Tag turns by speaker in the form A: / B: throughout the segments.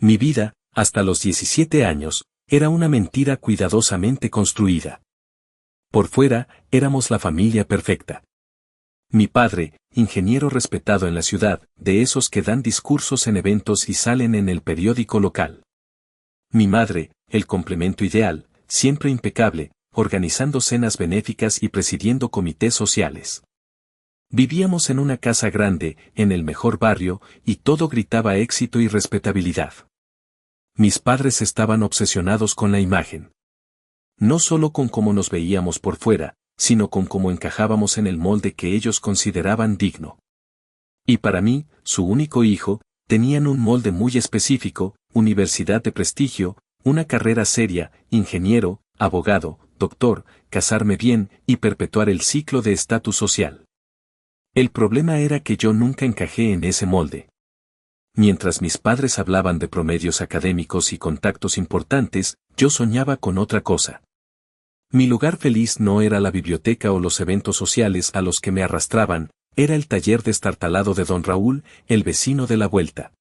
A: Mi vida, hasta los 17 años, era una mentira cuidadosamente construida. Por fuera, éramos la familia perfecta. Mi padre, ingeniero respetado en la ciudad, de esos que dan discursos en eventos y salen en el periódico local. Mi madre, el complemento ideal, siempre impecable, organizando cenas benéficas y presidiendo comités sociales. Vivíamos en una casa grande, en el mejor barrio, y todo gritaba éxito y respetabilidad. Mis padres estaban obsesionados con la imagen. No solo con cómo nos veíamos por fuera, sino con cómo encajábamos en el molde que ellos consideraban digno. Y para mí, su único hijo, tenían un molde muy específico, universidad de prestigio, una carrera seria, ingeniero, abogado, doctor, casarme bien y perpetuar el ciclo de estatus social. El problema era que yo nunca encajé en ese molde. Mientras mis padres hablaban de promedios académicos y contactos importantes, yo soñaba con otra cosa. Mi lugar feliz no era la biblioteca o los eventos sociales a los que me arrastraban, era el taller destartalado de don Raúl, el vecino de la vuelta.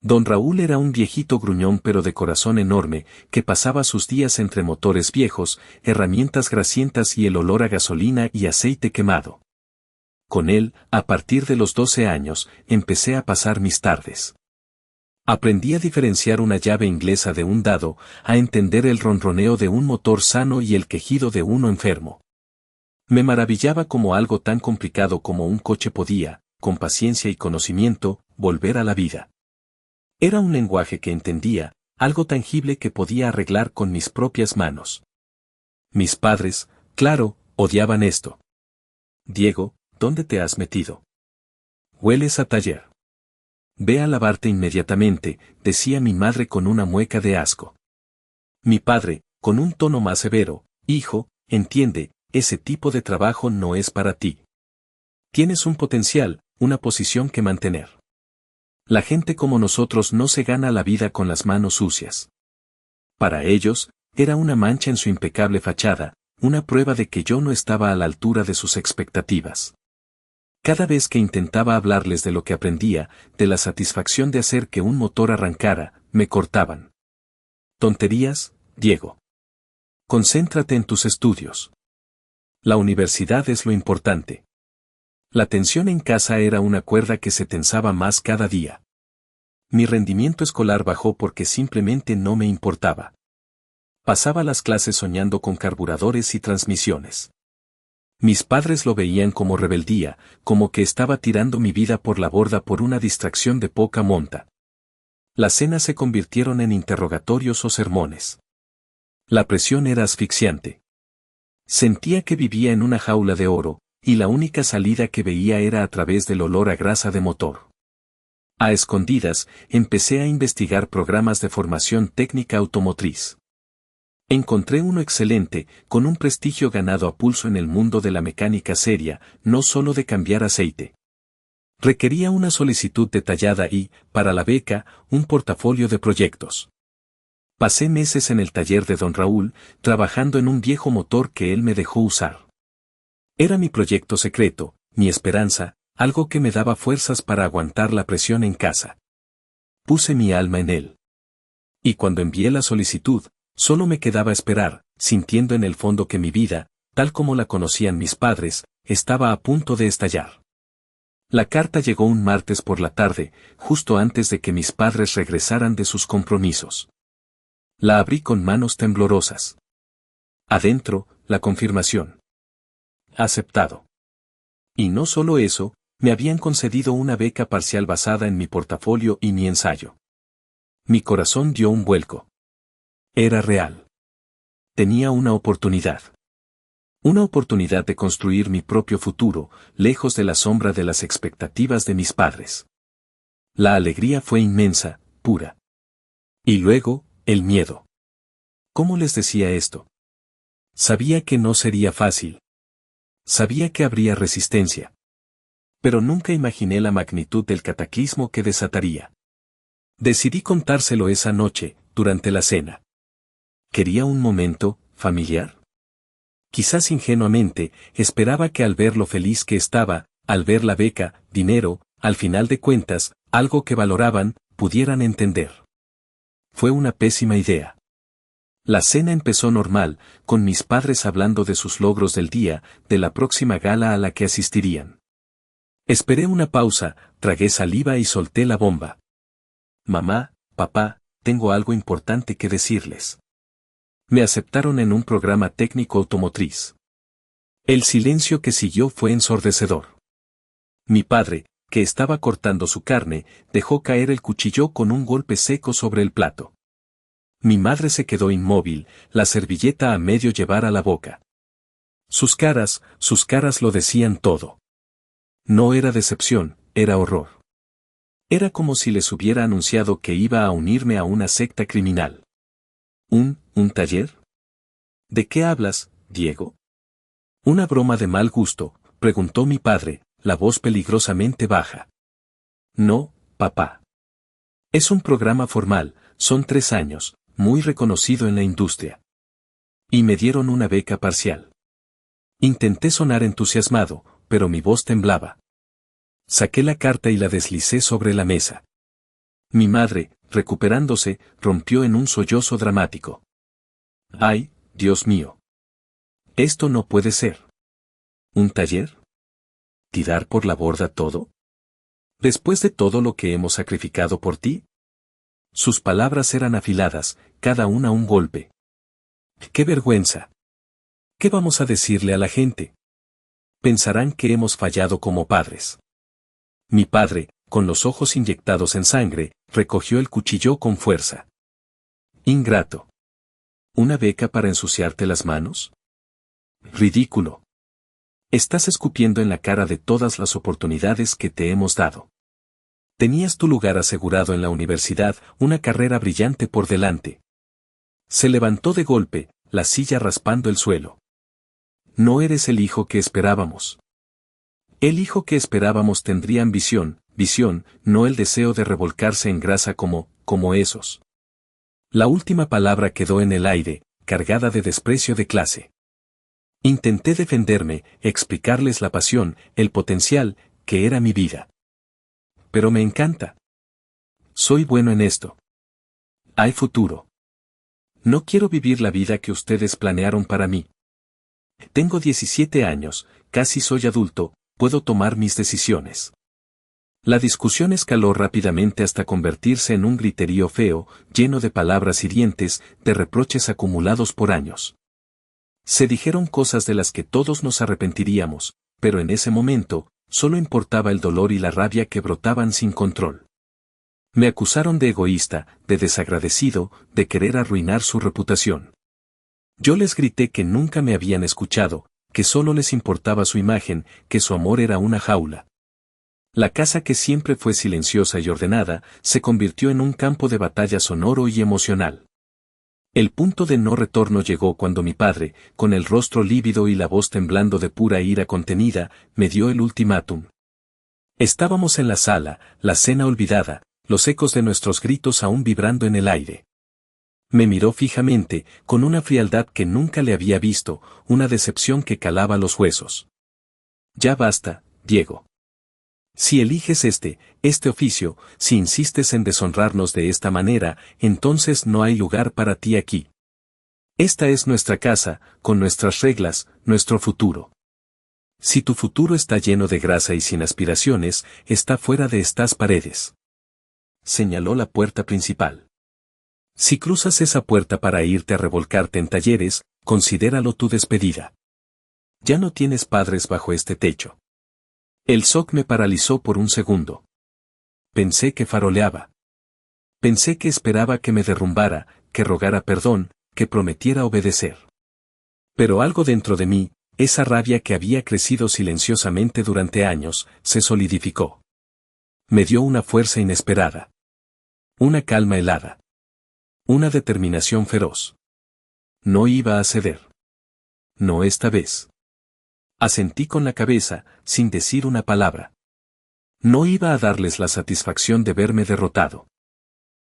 A: Don Raúl era un viejito gruñón pero de corazón enorme, que pasaba sus días entre motores viejos, herramientas grasientas y el olor a gasolina y aceite quemado. Con él, a partir de los 12 años, empecé a pasar mis tardes. Aprendí a diferenciar una llave inglesa de un dado, a entender el ronroneo de un motor sano y el quejido de uno enfermo. Me maravillaba cómo algo tan complicado como un coche podía, con paciencia y conocimiento, volver a la vida. Era un lenguaje que entendía, algo tangible que podía arreglar con mis propias manos. Mis padres, claro, odiaban esto. Diego, ¿dónde te has metido? Hueles a taller. Ve a lavarte inmediatamente, decía mi madre con una mueca de asco. Mi padre, con un tono más severo, hijo, entiende, ese tipo de trabajo no es para ti. Tienes un potencial, una posición que mantener. La gente como nosotros no se gana la vida con las manos sucias. Para ellos, era una mancha en su impecable fachada, una prueba de que yo no estaba a la altura de sus expectativas. Cada vez que intentaba hablarles de lo que aprendía, de la satisfacción de hacer que un motor arrancara, me cortaban. Tonterías, Diego. Concéntrate en tus estudios. La universidad es lo importante. La tensión en casa era una cuerda que se tensaba más cada día. Mi rendimiento escolar bajó porque simplemente no me importaba. Pasaba las clases soñando con carburadores y transmisiones. Mis padres lo veían como rebeldía, como que estaba tirando mi vida por la borda por una distracción de poca monta. Las cenas se convirtieron en interrogatorios o sermones. La presión era asfixiante. Sentía que vivía en una jaula de oro, y la única salida que veía era a través del olor a grasa de motor. A escondidas, empecé a investigar programas de formación técnica automotriz. Encontré uno excelente, con un prestigio ganado a pulso en el mundo de la mecánica seria, no solo de cambiar aceite. Requería una solicitud detallada y, para la beca, un portafolio de proyectos. Pasé meses en el taller de don Raúl, trabajando en un viejo motor que él me dejó usar. Era mi proyecto secreto, mi esperanza, algo que me daba fuerzas para aguantar la presión en casa. Puse mi alma en él. Y cuando envié la solicitud, solo me quedaba esperar, sintiendo en el fondo que mi vida, tal como la conocían mis padres, estaba a punto de estallar. La carta llegó un martes por la tarde, justo antes de que mis padres regresaran de sus compromisos. La abrí con manos temblorosas. Adentro, la confirmación. Aceptado. Y no solo eso, me habían concedido una beca parcial basada en mi portafolio y mi ensayo. Mi corazón dio un vuelco. Era real. Tenía una oportunidad. Una oportunidad de construir mi propio futuro, lejos de la sombra de las expectativas de mis padres. La alegría fue inmensa, pura. Y luego, el miedo. ¿Cómo les decía esto? Sabía que no sería fácil. Sabía que habría resistencia. Pero nunca imaginé la magnitud del cataclismo que desataría. Decidí contárselo esa noche, durante la cena. ¿Quería un momento familiar? Quizás ingenuamente, esperaba que al ver lo feliz que estaba, al ver la beca, dinero, al final de cuentas, algo que valoraban, pudieran entender. Fue una pésima idea. La cena empezó normal, con mis padres hablando de sus logros del día, de la próxima gala a la que asistirían. Esperé una pausa, tragué saliva y solté la bomba. Mamá, papá, tengo algo importante que decirles. Me aceptaron en un programa técnico automotriz. El silencio que siguió fue ensordecedor. Mi padre, que estaba cortando su carne, dejó caer el cuchillo con un golpe seco sobre el plato. Mi madre se quedó inmóvil, la servilleta a medio llevar a la boca. Sus caras lo decían todo. No era decepción, era horror. Era como si les hubiera anunciado que iba a unirme a una secta criminal. ¿Un taller? ¿De qué hablas, Diego? ¿Una broma de mal gusto?, preguntó mi padre, la voz peligrosamente baja. No, papá. Es un programa formal, son 3 años, muy reconocido en la industria. Y me dieron una beca parcial. Intenté sonar entusiasmado, pero mi voz temblaba. Saqué la carta y la deslicé sobre la mesa. Mi madre, recuperándose, rompió en un sollozo dramático. ¡Ay, Dios mío! Esto no puede ser. ¿Un taller? ¿Tirar por la borda todo? ¿Después de todo lo que hemos sacrificado por ti? Sus palabras eran afiladas, cada una un golpe. ¡Qué vergüenza! ¿Qué vamos a decirle a la gente? Pensarán que hemos fallado como padres. Mi padre, con los ojos inyectados en sangre, recogió el cuchillo con fuerza. Ingrato. ¿Una beca para ensuciarte las manos? Ridículo. Estás escupiendo en la cara de todas las oportunidades que te hemos dado. Tenías tu lugar asegurado en la universidad, una carrera brillante por delante. Se levantó de golpe, la silla raspando el suelo. No eres el hijo que esperábamos. El hijo que esperábamos tendría ambición, visión, no el deseo de revolcarse en grasa como esos. La última palabra quedó en el aire, cargada de desprecio de clase. Intenté defenderme, explicarles la pasión, el potencial, que era mi vida. Pero me encanta. Soy bueno en esto. Hay futuro. No quiero vivir la vida que ustedes planearon para mí. Tengo 17 años, casi soy adulto, puedo tomar mis decisiones. La discusión escaló rápidamente hasta convertirse en un griterío feo, lleno de palabras hirientes, de reproches acumulados por años. Se dijeron cosas de las que todos nos arrepentiríamos, pero en ese momento, solo importaba el dolor y la rabia que brotaban sin control. Me acusaron de egoísta, de desagradecido, de querer arruinar su reputación. Yo les grité que nunca me habían escuchado, que solo les importaba su imagen, que su amor era una jaula. La casa que siempre fue silenciosa y ordenada, se convirtió en un campo de batalla sonoro y emocional. El punto de no retorno llegó cuando mi padre, con el rostro lívido y la voz temblando de pura ira contenida, me dio el ultimátum. Estábamos en la sala, la cena olvidada, los ecos de nuestros gritos aún vibrando en el aire. Me miró fijamente, con una frialdad que nunca le había visto, una decepción que calaba los huesos. Ya basta, Diego. Si eliges este oficio, si insistes en deshonrarnos de esta manera, entonces no hay lugar para ti aquí. Esta es nuestra casa, con nuestras reglas, nuestro futuro. Si tu futuro está lleno de grasa y sin aspiraciones, está fuera de estas paredes. Señaló la puerta principal. Si cruzas esa puerta para irte a revolcarte en talleres, considéralo tu despedida. Ya no tienes padres bajo este techo. El shock me paralizó por un segundo. Pensé que faroleaba. Pensé que esperaba que me derrumbara, que rogara perdón, que prometiera obedecer. Pero algo dentro de mí, esa rabia que había crecido silenciosamente durante años, se solidificó. Me dio una fuerza inesperada. Una calma helada. Una determinación feroz. No iba a ceder. No esta vez. Asentí con la cabeza, sin decir una palabra. No iba a darles la satisfacción de verme derrotado.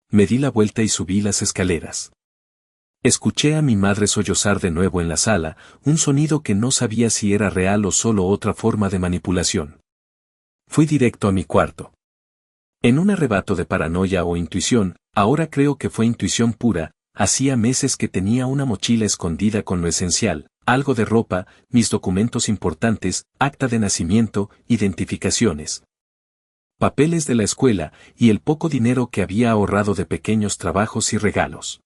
A: Me di la vuelta y subí las escaleras. Escuché a mi madre sollozar de nuevo en la sala, un sonido que no sabía si era real o solo otra forma de manipulación. Fui directo a mi cuarto. En un arrebato de paranoia o intuición, Ahora creo que fue intuición pura, hacía meses que tenía una mochila escondida con lo esencial, algo de ropa, mis documentos importantes, acta de nacimiento, identificaciones, papeles de la escuela y el poco dinero que había ahorrado de pequeños trabajos y regalos.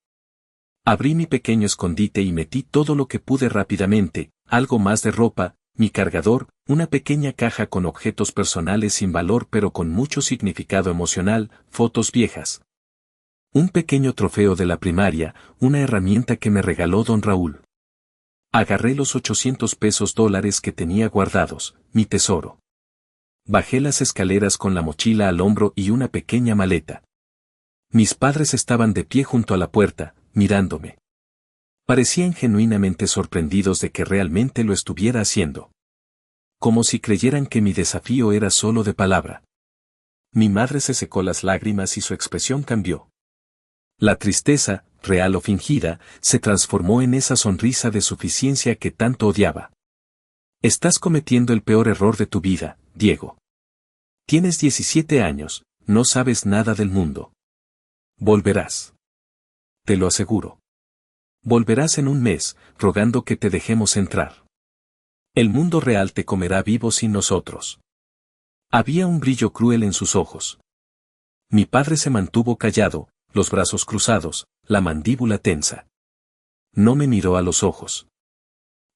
A: Abrí mi pequeño escondite y metí todo lo que pude rápidamente, algo más de ropa, mi cargador, una pequeña caja con objetos personales sin valor pero con mucho significado emocional, fotos viejas. Un pequeño trofeo de la primaria, una herramienta que me regaló don Raúl. Agarré los $800 que tenía guardados, mi tesoro. Bajé las escaleras con la mochila al hombro y una pequeña maleta. Mis padres estaban de pie junto a la puerta, mirándome. Parecían genuinamente sorprendidos de que realmente lo estuviera haciendo. Como si creyeran que mi desafío era solo de palabra. Mi madre se secó las lágrimas y su expresión cambió. La tristeza, real o fingida, se transformó en esa sonrisa de suficiencia que tanto odiaba. Estás cometiendo el peor error de tu vida, Diego. Tienes 17 años, no sabes nada del mundo. Volverás. Te lo aseguro. Volverás en un mes, rogando que te dejemos entrar. El mundo real te comerá vivo sin nosotros. Había un brillo cruel en sus ojos. Mi padre se mantuvo callado, los brazos cruzados, la mandíbula tensa. No me miró a los ojos.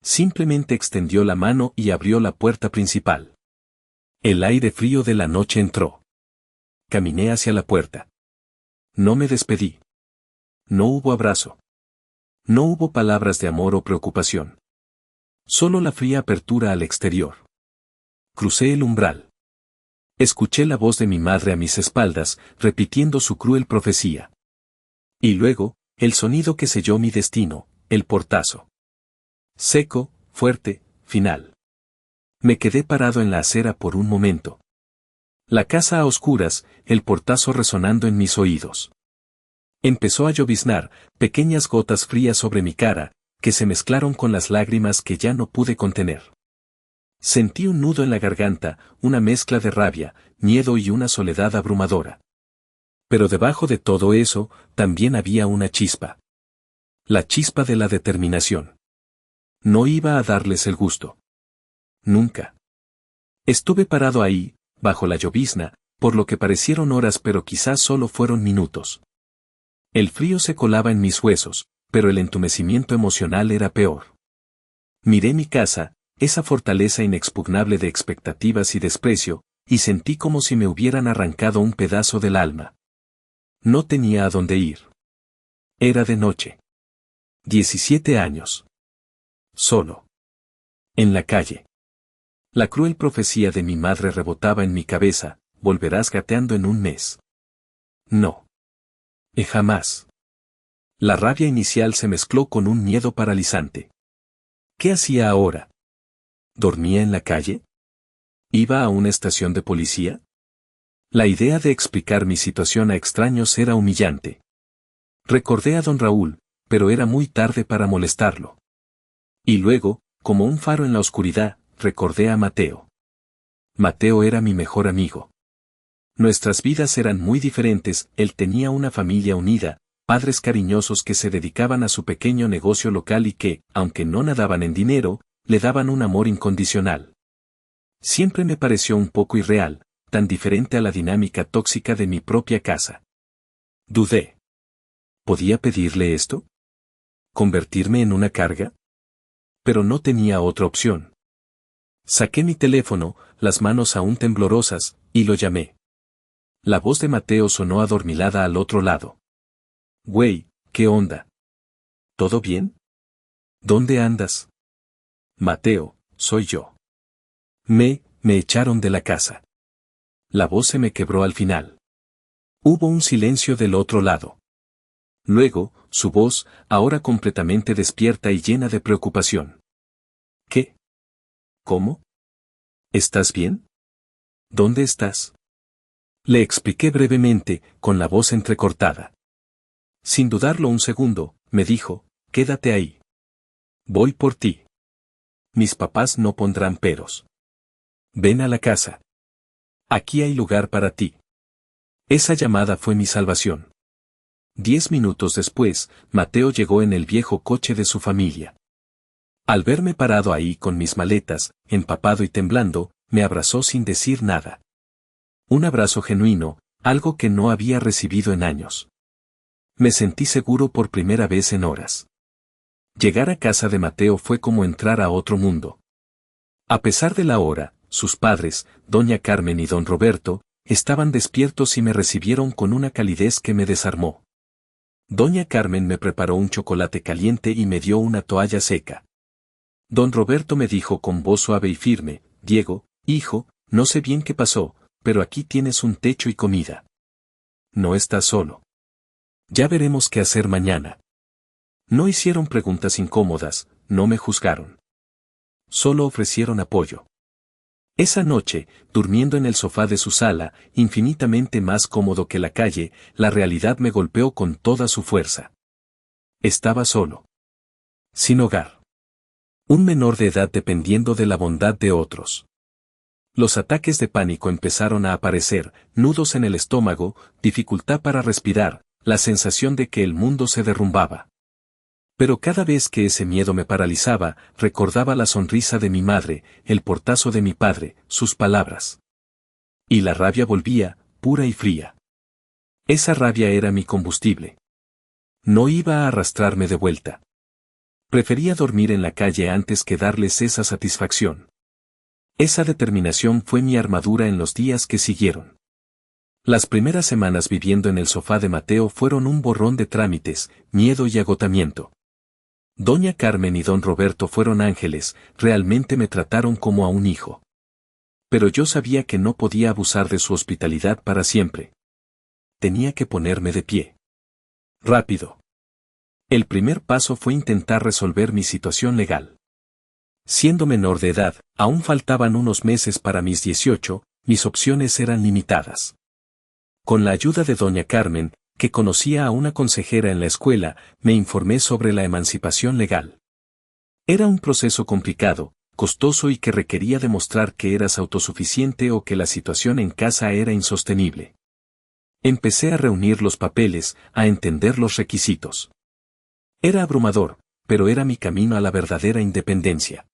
A: Simplemente extendió la mano y abrió la puerta principal. El aire frío de la noche entró. Caminé hacia la puerta. No me despedí. No hubo abrazo. No hubo palabras de amor o preocupación. Solo la fría apertura al exterior. Crucé el umbral. Escuché la voz de mi madre a mis espaldas, repitiendo su cruel profecía. Y luego, el sonido que selló mi destino, el portazo. Seco, fuerte, final. Me quedé parado en la acera por un momento. La casa a oscuras, el portazo resonando en mis oídos. Empezó a lloviznar, pequeñas gotas frías sobre mi cara, que se mezclaron con las lágrimas que ya no pude contener. Sentí un nudo en la garganta, una mezcla de rabia, miedo y una soledad abrumadora. Pero debajo de todo eso, también había una chispa. La chispa de la determinación. No iba a darles el gusto. Nunca. Estuve parado ahí, bajo la llovizna, por lo que parecieron horas pero quizás solo fueron minutos. El frío se colaba en mis huesos, pero el entumecimiento emocional era peor. Miré mi casa, esa fortaleza inexpugnable de expectativas y desprecio, y sentí como si me hubieran arrancado un pedazo del alma. No tenía a dónde ir. Era de noche. 17 años. Solo. En la calle. La cruel profecía de mi madre rebotaba en mi cabeza, volverás gateando en un mes. No. Jamás. La rabia inicial se mezcló con un miedo paralizante. ¿Qué hacía ahora? ¿Dormía en la calle? ¿Iba a una estación de policía? La idea de explicar mi situación a extraños era humillante. Recordé a don Raúl, pero era muy tarde para molestarlo. Y luego, como un faro en la oscuridad, recordé a Mateo. Mateo era mi mejor amigo. Nuestras vidas eran muy diferentes, él tenía una familia unida, padres cariñosos que se dedicaban a su pequeño negocio local y que, aunque no nadaban en dinero, le daban un amor incondicional. Siempre me pareció un poco irreal, tan diferente a la dinámica tóxica de mi propia casa. Dudé. ¿Podía pedirle esto? ¿Convertirme en una carga? Pero no tenía otra opción. Saqué mi teléfono, las manos aún temblorosas, y lo llamé. La voz de Mateo sonó adormilada al otro lado. Güey, ¿qué onda? ¿Todo bien? ¿Dónde andas? Mateo, soy yo. Me echaron de la casa. La voz se me quebró al final. Hubo un silencio del otro lado. Luego, su voz, ahora completamente despierta y llena de preocupación. ¿Qué? ¿Cómo? ¿Estás bien? ¿Dónde estás? Le expliqué brevemente, con la voz entrecortada. Sin dudarlo un segundo, me dijo, quédate ahí. Voy por ti. Mis papás no pondrán peros. Ven a la casa. Aquí hay lugar para ti. Esa llamada fue mi salvación. 10 minutos después, Mateo llegó en el viejo coche de su familia. Al verme parado ahí con mis maletas, empapado y temblando, me abrazó sin decir nada. Un abrazo genuino, algo que no había recibido en años. Me sentí seguro por primera vez en horas. Llegar a casa de Mateo fue como entrar a otro mundo. A pesar de la hora, sus padres, doña Carmen y don Roberto, estaban despiertos y me recibieron con una calidez que me desarmó. Doña Carmen me preparó un chocolate caliente y me dio una toalla seca. Don Roberto me dijo con voz suave y firme: Diego, hijo, no sé bien qué pasó, pero aquí tienes un techo y comida. No estás solo. Ya veremos qué hacer mañana. No hicieron preguntas incómodas, no me juzgaron. Solo ofrecieron apoyo. Esa noche, durmiendo en el sofá de su sala, infinitamente más cómodo que la calle, la realidad me golpeó con toda su fuerza. Estaba solo. Sin hogar. Un menor de edad dependiendo de la bondad de otros. Los ataques de pánico empezaron a aparecer, nudos en el estómago, dificultad para respirar, la sensación de que el mundo se derrumbaba. Pero cada vez que ese miedo me paralizaba, recordaba la sonrisa de mi madre, el portazo de mi padre, sus palabras. Y la rabia volvía, pura y fría. Esa rabia era mi combustible. No iba a arrastrarme de vuelta. Prefería dormir en la calle antes que darles esa satisfacción. Esa determinación fue mi armadura en los días que siguieron. Las primeras semanas viviendo en el sofá de Mateo fueron un borrón de trámites, miedo y agotamiento. Doña Carmen y don Roberto fueron ángeles, realmente me trataron como a un hijo. Pero yo sabía que no podía abusar de su hospitalidad para siempre. Tenía que ponerme de pie. Rápido. El primer paso fue intentar resolver mi situación legal. Siendo menor de edad, aún faltaban unos meses para mis 18, mis opciones eran limitadas. Con la ayuda de doña Carmen, que conocía a una consejera en la escuela, me informé sobre la emancipación legal. Era un proceso complicado, costoso y que requería demostrar que eras autosuficiente o que la situación en casa era insostenible. Empecé a reunir los papeles, a entender los requisitos. Era abrumador, pero era mi camino a la verdadera independencia.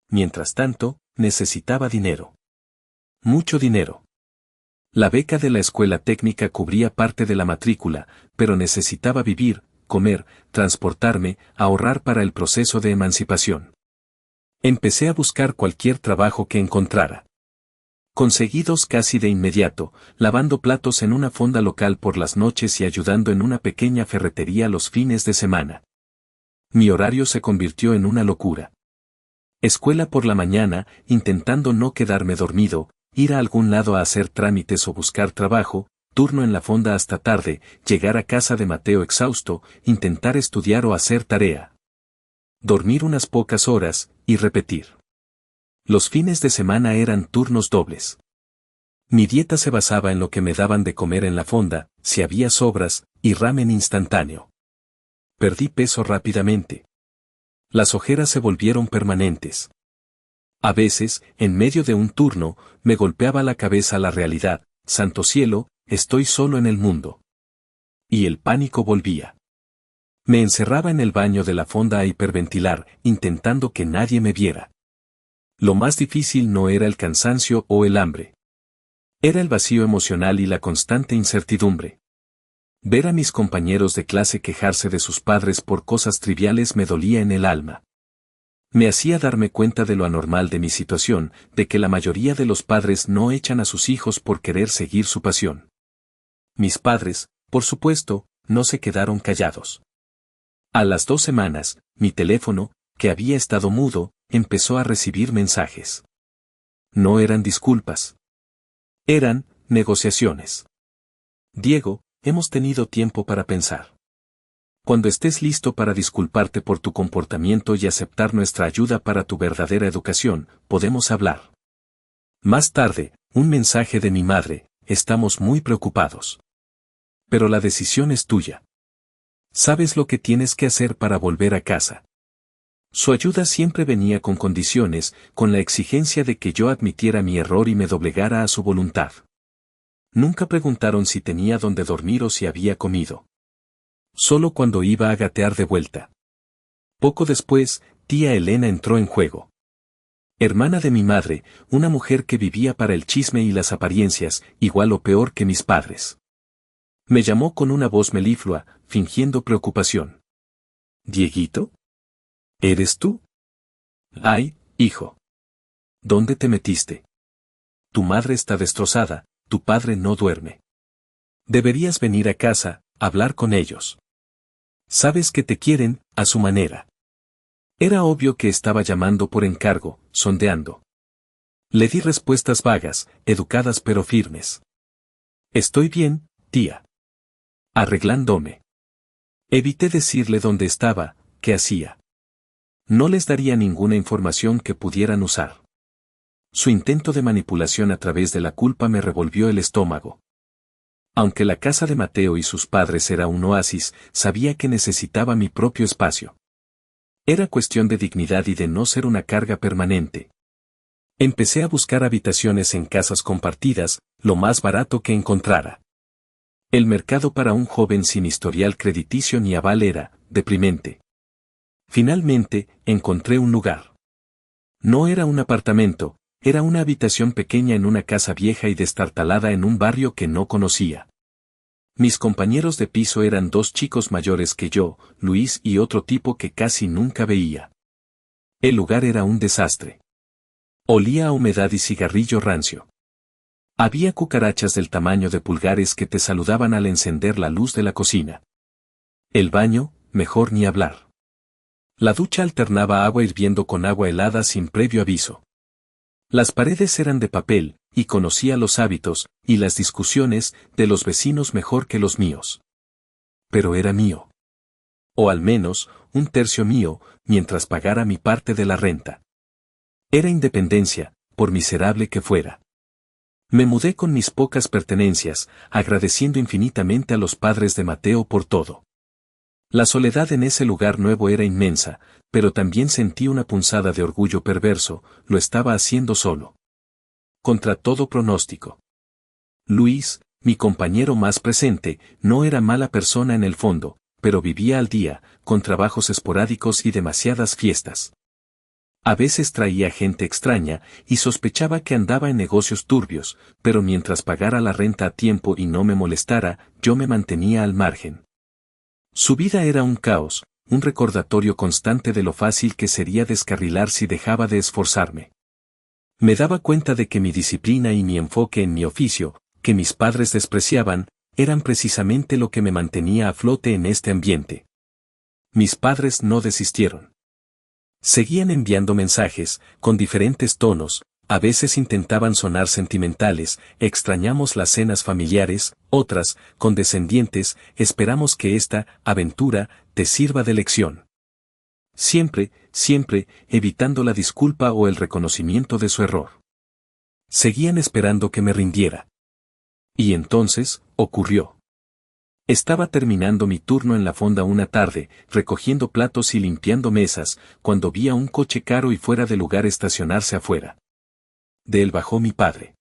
A: Mientras tanto, necesitaba dinero. Mucho dinero. La beca de la escuela técnica cubría parte de la matrícula, pero necesitaba vivir, comer, transportarme, ahorrar para el proceso de emancipación. Empecé a buscar cualquier trabajo que encontrara. Conseguí dos casi de inmediato, lavando platos en una fonda local por las noches y ayudando en una pequeña ferretería los fines de semana. Mi horario se convirtió en una locura. Escuela por la mañana, intentando no quedarme dormido, ir a algún lado a hacer trámites o buscar trabajo, turno en la fonda hasta tarde, llegar a casa de Mateo exhausto, intentar estudiar o hacer tarea. Dormir unas pocas horas, y repetir. Los fines de semana eran turnos dobles. Mi dieta se basaba en lo que me daban de comer en la fonda, si había sobras, y ramen instantáneo. Perdí peso rápidamente. Las ojeras se volvieron permanentes. A veces, en medio de un turno, me golpeaba la cabeza la realidad: santo cielo, estoy solo en el mundo. Y el pánico volvía. Me encerraba en el baño de la fonda a hiperventilar, intentando que nadie me viera. Lo más difícil no era el cansancio o el hambre. Era el vacío emocional y la constante incertidumbre. Ver a mis compañeros de clase quejarse de sus padres por cosas triviales me dolía en el alma. Me hacía darme cuenta de lo anormal de mi situación, de que la mayoría de los padres no echan a sus hijos por querer seguir su pasión. Mis padres, por supuesto, no se quedaron callados. A las 2 semanas, mi teléfono, que había estado mudo, empezó a recibir mensajes. No eran disculpas. Eran negociaciones. Diego, hemos tenido tiempo para pensar. Cuando estés listo para disculparte por tu comportamiento y aceptar nuestra ayuda para tu verdadera educación, podemos hablar. Más tarde, un mensaje de mi madre: estamos muy preocupados. Pero la decisión es tuya. Sabes lo que tienes que hacer para volver a casa. Su ayuda siempre venía con condiciones, con la exigencia de que yo admitiera mi error y me doblegara a su voluntad. Nunca preguntaron si tenía dónde dormir o si había comido. Solo cuando iba a gatear de vuelta. Poco después, tía Elena entró en juego. Hermana de mi madre, una mujer que vivía para el chisme y las apariencias, igual o peor que mis padres. Me llamó con una voz meliflua, fingiendo preocupación. ¿Dieguito? ¿Eres tú? Ay, hijo. ¿Dónde te metiste? Tu madre está destrozada, tu padre no duerme. Deberías venir a casa, hablar con ellos. Sabes que te quieren, a su manera. Era obvio que estaba llamando por encargo, sondeando. Le di respuestas vagas, educadas pero firmes. Estoy bien, tía. Arreglándome. Evité decirle dónde estaba, qué hacía. No les daría ninguna información que pudieran usar. Su intento de manipulación a través de la culpa me revolvió el estómago. Aunque la casa de Mateo y sus padres era un oasis, sabía que necesitaba mi propio espacio. Era cuestión de dignidad y de no ser una carga permanente. Empecé a buscar habitaciones en casas compartidas, lo más barato que encontrara. El mercado para un joven sin historial crediticio ni aval era deprimente. Finalmente, encontré un lugar. No era un apartamento, era una habitación pequeña en una casa vieja y destartalada en un barrio que no conocía. Mis compañeros de piso eran dos chicos mayores que yo, Luis y otro tipo que casi nunca veía. El lugar era un desastre. Olía a humedad y cigarrillo rancio. Había cucarachas del tamaño de pulgares que te saludaban al encender la luz de la cocina. El baño, mejor ni hablar. La ducha alternaba agua hirviendo con agua helada sin previo aviso. Las paredes eran de papel, y conocía los hábitos, y las discusiones, de los vecinos mejor que los míos. Pero era mío. O al menos, un tercio mío, mientras pagara mi parte de la renta. Era independencia, por miserable que fuera. Me mudé con mis pocas pertenencias, agradeciendo infinitamente a los padres de Mateo por todo. La soledad en ese lugar nuevo era inmensa, pero también sentí una punzada de orgullo perverso, lo estaba haciendo solo. Contra todo pronóstico. Luis, mi compañero más presente, no era mala persona en el fondo, pero vivía al día, con trabajos esporádicos y demasiadas fiestas. A veces traía gente extraña, y sospechaba que andaba en negocios turbios, pero mientras pagara la renta a tiempo y no me molestara, yo me mantenía al margen. Su vida era un caos, un recordatorio constante de lo fácil que sería descarrilar si dejaba de esforzarme. Me daba cuenta de que mi disciplina y mi enfoque en mi oficio, que mis padres despreciaban, eran precisamente lo que me mantenía a flote en este ambiente. Mis padres no desistieron. Seguían enviando mensajes, con diferentes tonos, a veces intentaban sonar sentimentales, extrañamos las cenas familiares, otras, condescendientes, esperamos que esta aventura te sirva de lección. Siempre, siempre, evitando la disculpa o el reconocimiento de su error. Seguían esperando que me rindiera. Y entonces, ocurrió. Estaba terminando mi turno en la fonda una tarde, recogiendo platos y limpiando mesas, cuando vi a un coche caro y fuera de lugar estacionarse afuera. De él bajó mi padre.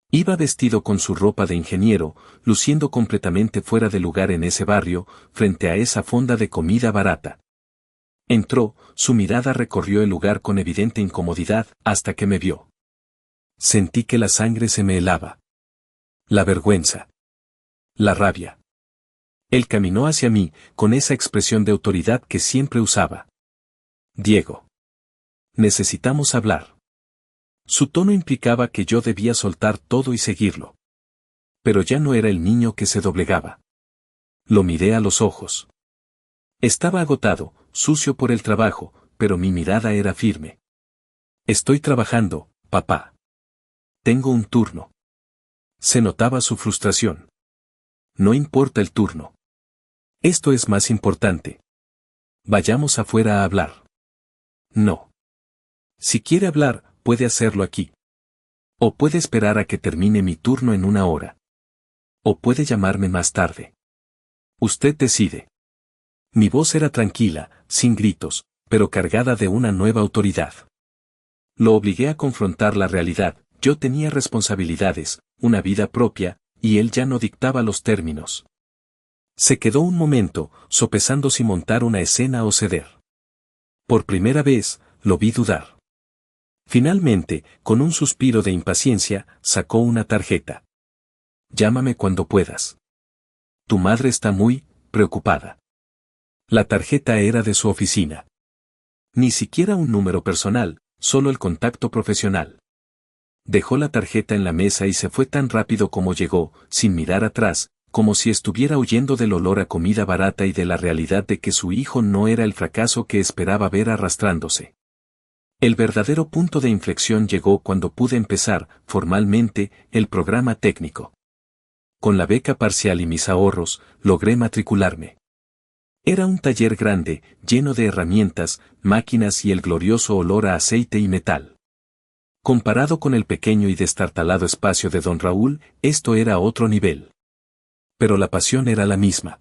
A: Iba vestido con su ropa de ingeniero, luciendo completamente fuera de lugar en ese barrio, frente a esa fonda de comida barata. Entró, su mirada recorrió el lugar con evidente incomodidad, hasta que me vio. Sentí que la sangre se me helaba. La vergüenza. La rabia. Él caminó hacia mí, con esa expresión de autoridad que siempre usaba. Diego. Necesitamos hablar. Su tono implicaba que yo debía soltar todo y seguirlo. Pero ya no era el niño que se doblegaba. Lo miré a los ojos. Estaba agotado, sucio por el trabajo, pero mi mirada era firme. Estoy trabajando, papá. Tengo un turno. Se notaba su frustración. No importa el turno. Esto es más importante. Vayamos afuera a hablar. No. Si quiere hablar, puede hacerlo aquí. O puede esperar a que termine mi turno en una hora. O puede llamarme más tarde. Usted decide. Mi voz era tranquila, sin gritos, pero cargada de una nueva autoridad. Lo obligué a confrontar la realidad, yo tenía responsabilidades, una vida propia, y él ya no dictaba los términos. Se quedó un momento, sopesando si montar una escena o ceder. Por primera vez, lo vi dudar. Finalmente, con un suspiro de impaciencia, sacó una tarjeta. Llámame cuando puedas. Tu madre está muy preocupada. La tarjeta era de su oficina. Ni siquiera un número personal, solo el contacto profesional. Dejó la tarjeta en la mesa y se fue tan rápido como llegó, sin mirar atrás, como si estuviera huyendo del olor a comida barata y de la realidad de que su hijo no era el fracaso que esperaba ver arrastrándose. El verdadero punto de inflexión llegó cuando pude empezar, formalmente, el programa técnico. Con la beca parcial y mis ahorros, logré matricularme. Era un taller grande, lleno de herramientas, máquinas y el glorioso olor a aceite y metal. Comparado con el pequeño y destartalado espacio de don Raúl, esto era otro nivel. Pero la pasión era la misma.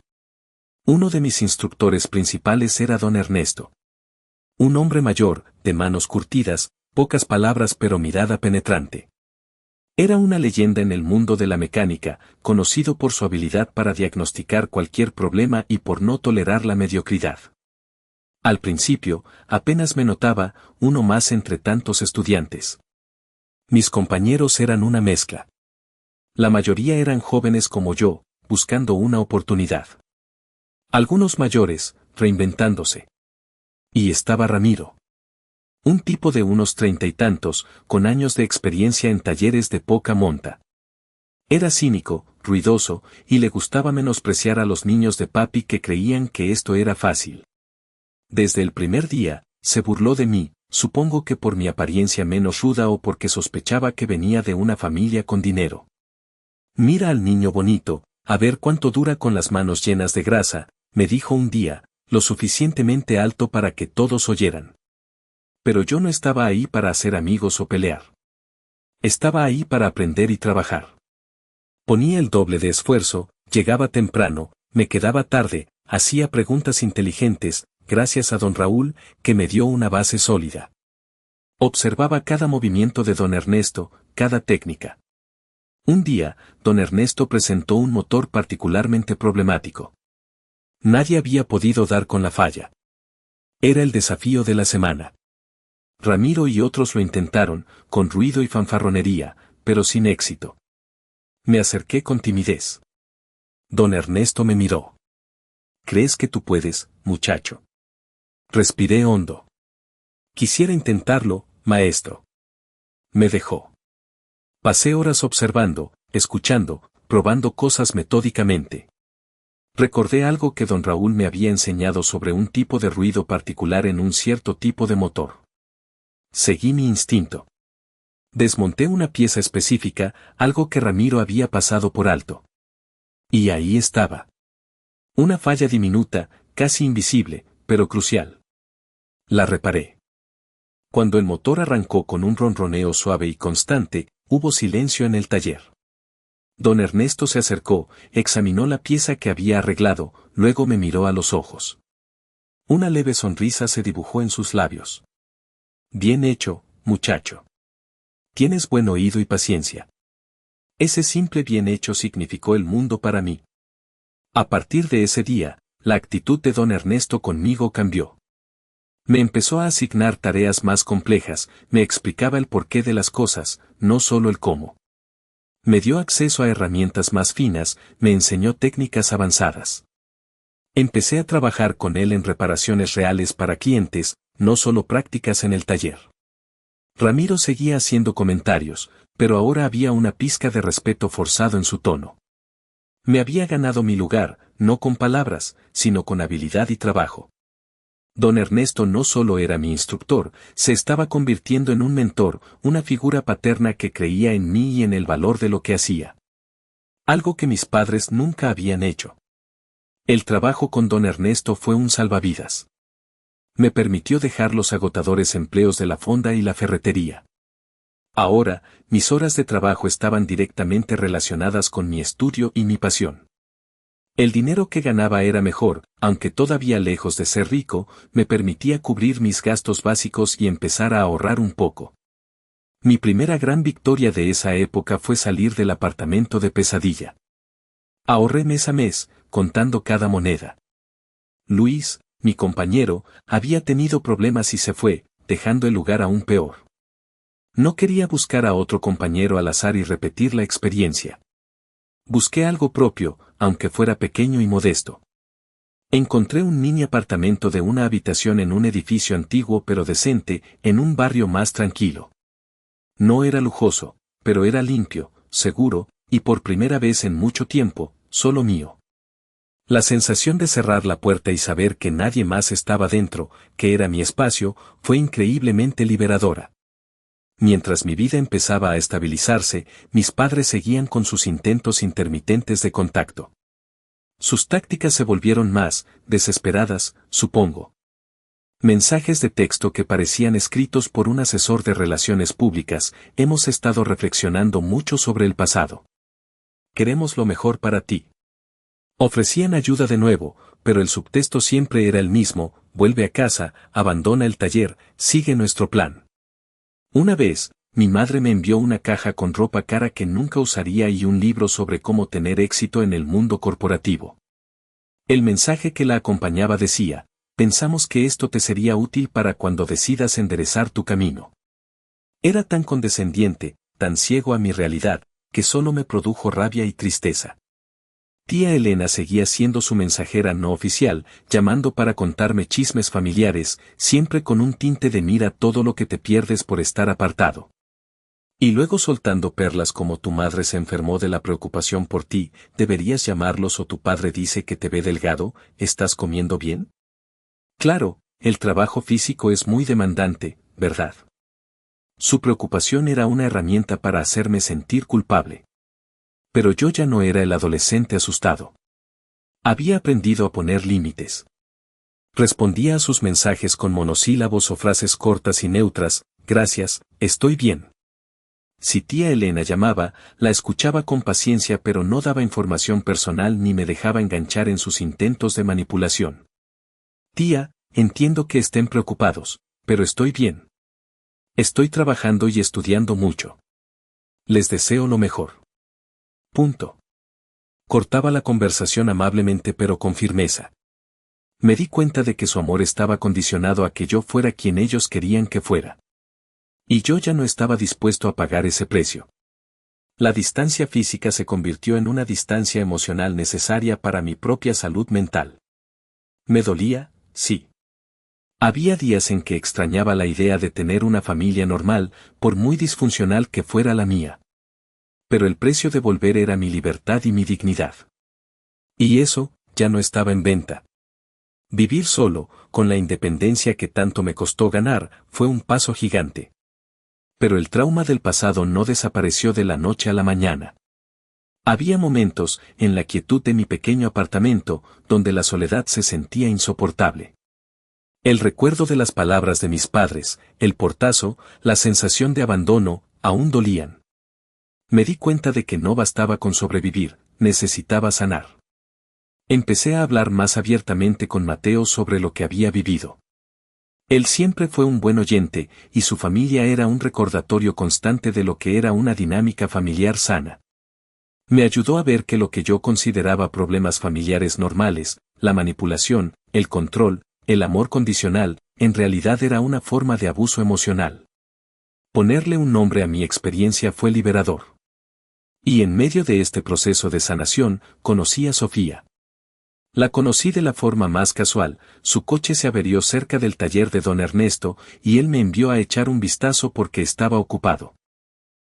A: Uno de mis instructores principales era don Ernesto. Un hombre mayor, de manos curtidas, pocas palabras pero mirada penetrante. Era una leyenda en el mundo de la mecánica, conocido por su habilidad para diagnosticar cualquier problema y por no tolerar la mediocridad. Al principio, apenas me notaba, uno más entre tantos estudiantes. Mis compañeros eran una mezcla. La mayoría eran jóvenes como yo, buscando una oportunidad. Algunos mayores, reinventándose. Y estaba Ramiro. Un tipo de unos 30 y tantos, con años de experiencia en talleres de poca monta. Era cínico, ruidoso, y le gustaba menospreciar a los niños de papi que creían que esto era fácil. Desde el primer día, se burló de mí, supongo que por mi apariencia menos ruda o porque sospechaba que venía de una familia con dinero. Mira al niño bonito, a ver cuánto dura con las manos llenas de grasa, me dijo un día, lo suficientemente alto para que todos oyeran. Pero yo no estaba ahí para hacer amigos o pelear. Estaba ahí para aprender y trabajar. Ponía el doble de esfuerzo, llegaba temprano, me quedaba tarde, hacía preguntas inteligentes, gracias a don Raúl, que me dio una base sólida. Observaba cada movimiento de don Ernesto, cada técnica. Un día, don Ernesto presentó un motor particularmente problemático. Nadie había podido dar con la falla. Era el desafío de la semana. Ramiro y otros lo intentaron, con ruido y fanfarronería, pero sin éxito. Me acerqué con timidez. Don Ernesto me miró. ¿Crees que tú puedes, muchacho? Respiré hondo. Quisiera intentarlo, maestro. Me dejó. Pasé horas observando, escuchando, probando cosas metódicamente. Recordé algo que don Raúl me había enseñado sobre un tipo de ruido particular en un cierto tipo de motor. Seguí mi instinto. Desmonté una pieza específica, algo que Ramiro había pasado por alto. Y ahí estaba. Una falla diminuta, casi invisible, pero crucial. La reparé. Cuando el motor arrancó con un ronroneo suave y constante, hubo silencio en el taller. Don Ernesto se acercó, examinó la pieza que había arreglado, luego me miró a los ojos. Una leve sonrisa se dibujó en sus labios. Bien hecho, muchacho. Tienes buen oído y paciencia. Ese simple bien hecho significó el mundo para mí. A partir de ese día, la actitud de don Ernesto conmigo cambió. Me empezó a asignar tareas más complejas, me explicaba el porqué de las cosas, no solo el cómo. Me dio acceso a herramientas más finas, me enseñó técnicas avanzadas. Empecé a trabajar con él en reparaciones reales para clientes, no solo prácticas en el taller. Ramiro seguía haciendo comentarios, pero ahora había una pizca de respeto forzado en su tono. Me había ganado mi lugar, no con palabras, sino con habilidad y trabajo. Don Ernesto no solo era mi instructor, se estaba convirtiendo en un mentor, una figura paterna que creía en mí y en el valor de lo que hacía. Algo que mis padres nunca habían hecho. El trabajo con don Ernesto fue un salvavidas. Me permitió dejar los agotadores empleos de la fonda y la ferretería. Ahora, mis horas de trabajo estaban directamente relacionadas con mi estudio y mi pasión. El dinero que ganaba era mejor, aunque todavía lejos de ser rico, me permitía cubrir mis gastos básicos y empezar a ahorrar un poco. Mi primera gran victoria de esa época fue salir del apartamento de pesadilla. Ahorré mes a mes, contando cada moneda. Luis, mi compañero, había tenido problemas y se fue, dejando el lugar aún peor. No quería buscar a otro compañero al azar y repetir la experiencia. Busqué algo propio, aunque fuera pequeño y modesto. Encontré un mini apartamento de una habitación en un edificio antiguo pero decente, en un barrio más tranquilo. No era lujoso, pero era limpio, seguro, y por primera vez en mucho tiempo, solo mío. La sensación de cerrar la puerta y saber que nadie más estaba dentro, que era mi espacio, fue increíblemente liberadora. Mientras mi vida empezaba a estabilizarse, mis padres seguían con sus intentos intermitentes de contacto. Sus tácticas se volvieron más desesperadas, supongo. Mensajes de texto que parecían escritos por un asesor de relaciones públicas. Hemos estado reflexionando mucho sobre el pasado. Queremos lo mejor para ti. Ofrecían ayuda de nuevo, pero el subtexto siempre era el mismo: vuelve a casa, abandona el taller, sigue nuestro plan. Una vez, mi madre me envió una caja con ropa cara que nunca usaría y un libro sobre cómo tener éxito en el mundo corporativo. El mensaje que la acompañaba decía: pensamos que esto te sería útil para cuando decidas enderezar tu camino. Era tan condescendiente, tan ciego a mi realidad, que solo me produjo rabia y tristeza. Tía Elena seguía siendo su mensajera no oficial, llamando para contarme chismes familiares, siempre con un tinte de mira todo lo que te pierdes por estar apartado. Y luego soltando perlas como: tu madre se enfermó de la preocupación por ti, deberías llamarlos, o tu padre dice que te ve delgado, ¿estás comiendo bien? Claro, el trabajo físico es muy demandante, ¿verdad? Su preocupación era una herramienta para hacerme sentir culpable. Pero yo ya no era el adolescente asustado. Había aprendido a poner límites. Respondía a sus mensajes con monosílabos o frases cortas y neutras: gracias, estoy bien. Si tía Elena llamaba, la escuchaba con paciencia, pero no daba información personal ni me dejaba enganchar en sus intentos de manipulación. Tía, entiendo que estén preocupados, pero estoy bien. Estoy trabajando y estudiando mucho. Les deseo lo mejor. Punto. Cortaba la conversación amablemente pero con firmeza. Me di cuenta de que su amor estaba condicionado a que yo fuera quien ellos querían que fuera. Y yo ya no estaba dispuesto a pagar ese precio. La distancia física se convirtió en una distancia emocional necesaria para mi propia salud mental. Me dolía, sí. Había días en que extrañaba la idea de tener una familia normal, por muy disfuncional que fuera la mía. Pero el precio de volver era mi libertad y mi dignidad. Y eso, ya no estaba en venta. Vivir solo, con la independencia que tanto me costó ganar, fue un paso gigante. Pero el trauma del pasado no desapareció de la noche a la mañana. Había momentos, en la quietud de mi pequeño apartamento, donde la soledad se sentía insoportable. El recuerdo de las palabras de mis padres, el portazo, la sensación de abandono, aún dolían. Me di cuenta de que no bastaba con sobrevivir, necesitaba sanar. Empecé a hablar más abiertamente con Mateo sobre lo que había vivido. Él siempre fue un buen oyente, y su familia era un recordatorio constante de lo que era una dinámica familiar sana. Me ayudó a ver que lo que yo consideraba problemas familiares normales, la manipulación, el control, el amor condicional, en realidad era una forma de abuso emocional. Ponerle un nombre a mi experiencia fue liberador. Y en medio de este proceso de sanación, conocí a Sofía. La conocí de la forma más casual: su coche se averió cerca del taller de don Ernesto, y él me envió a echar un vistazo porque estaba ocupado.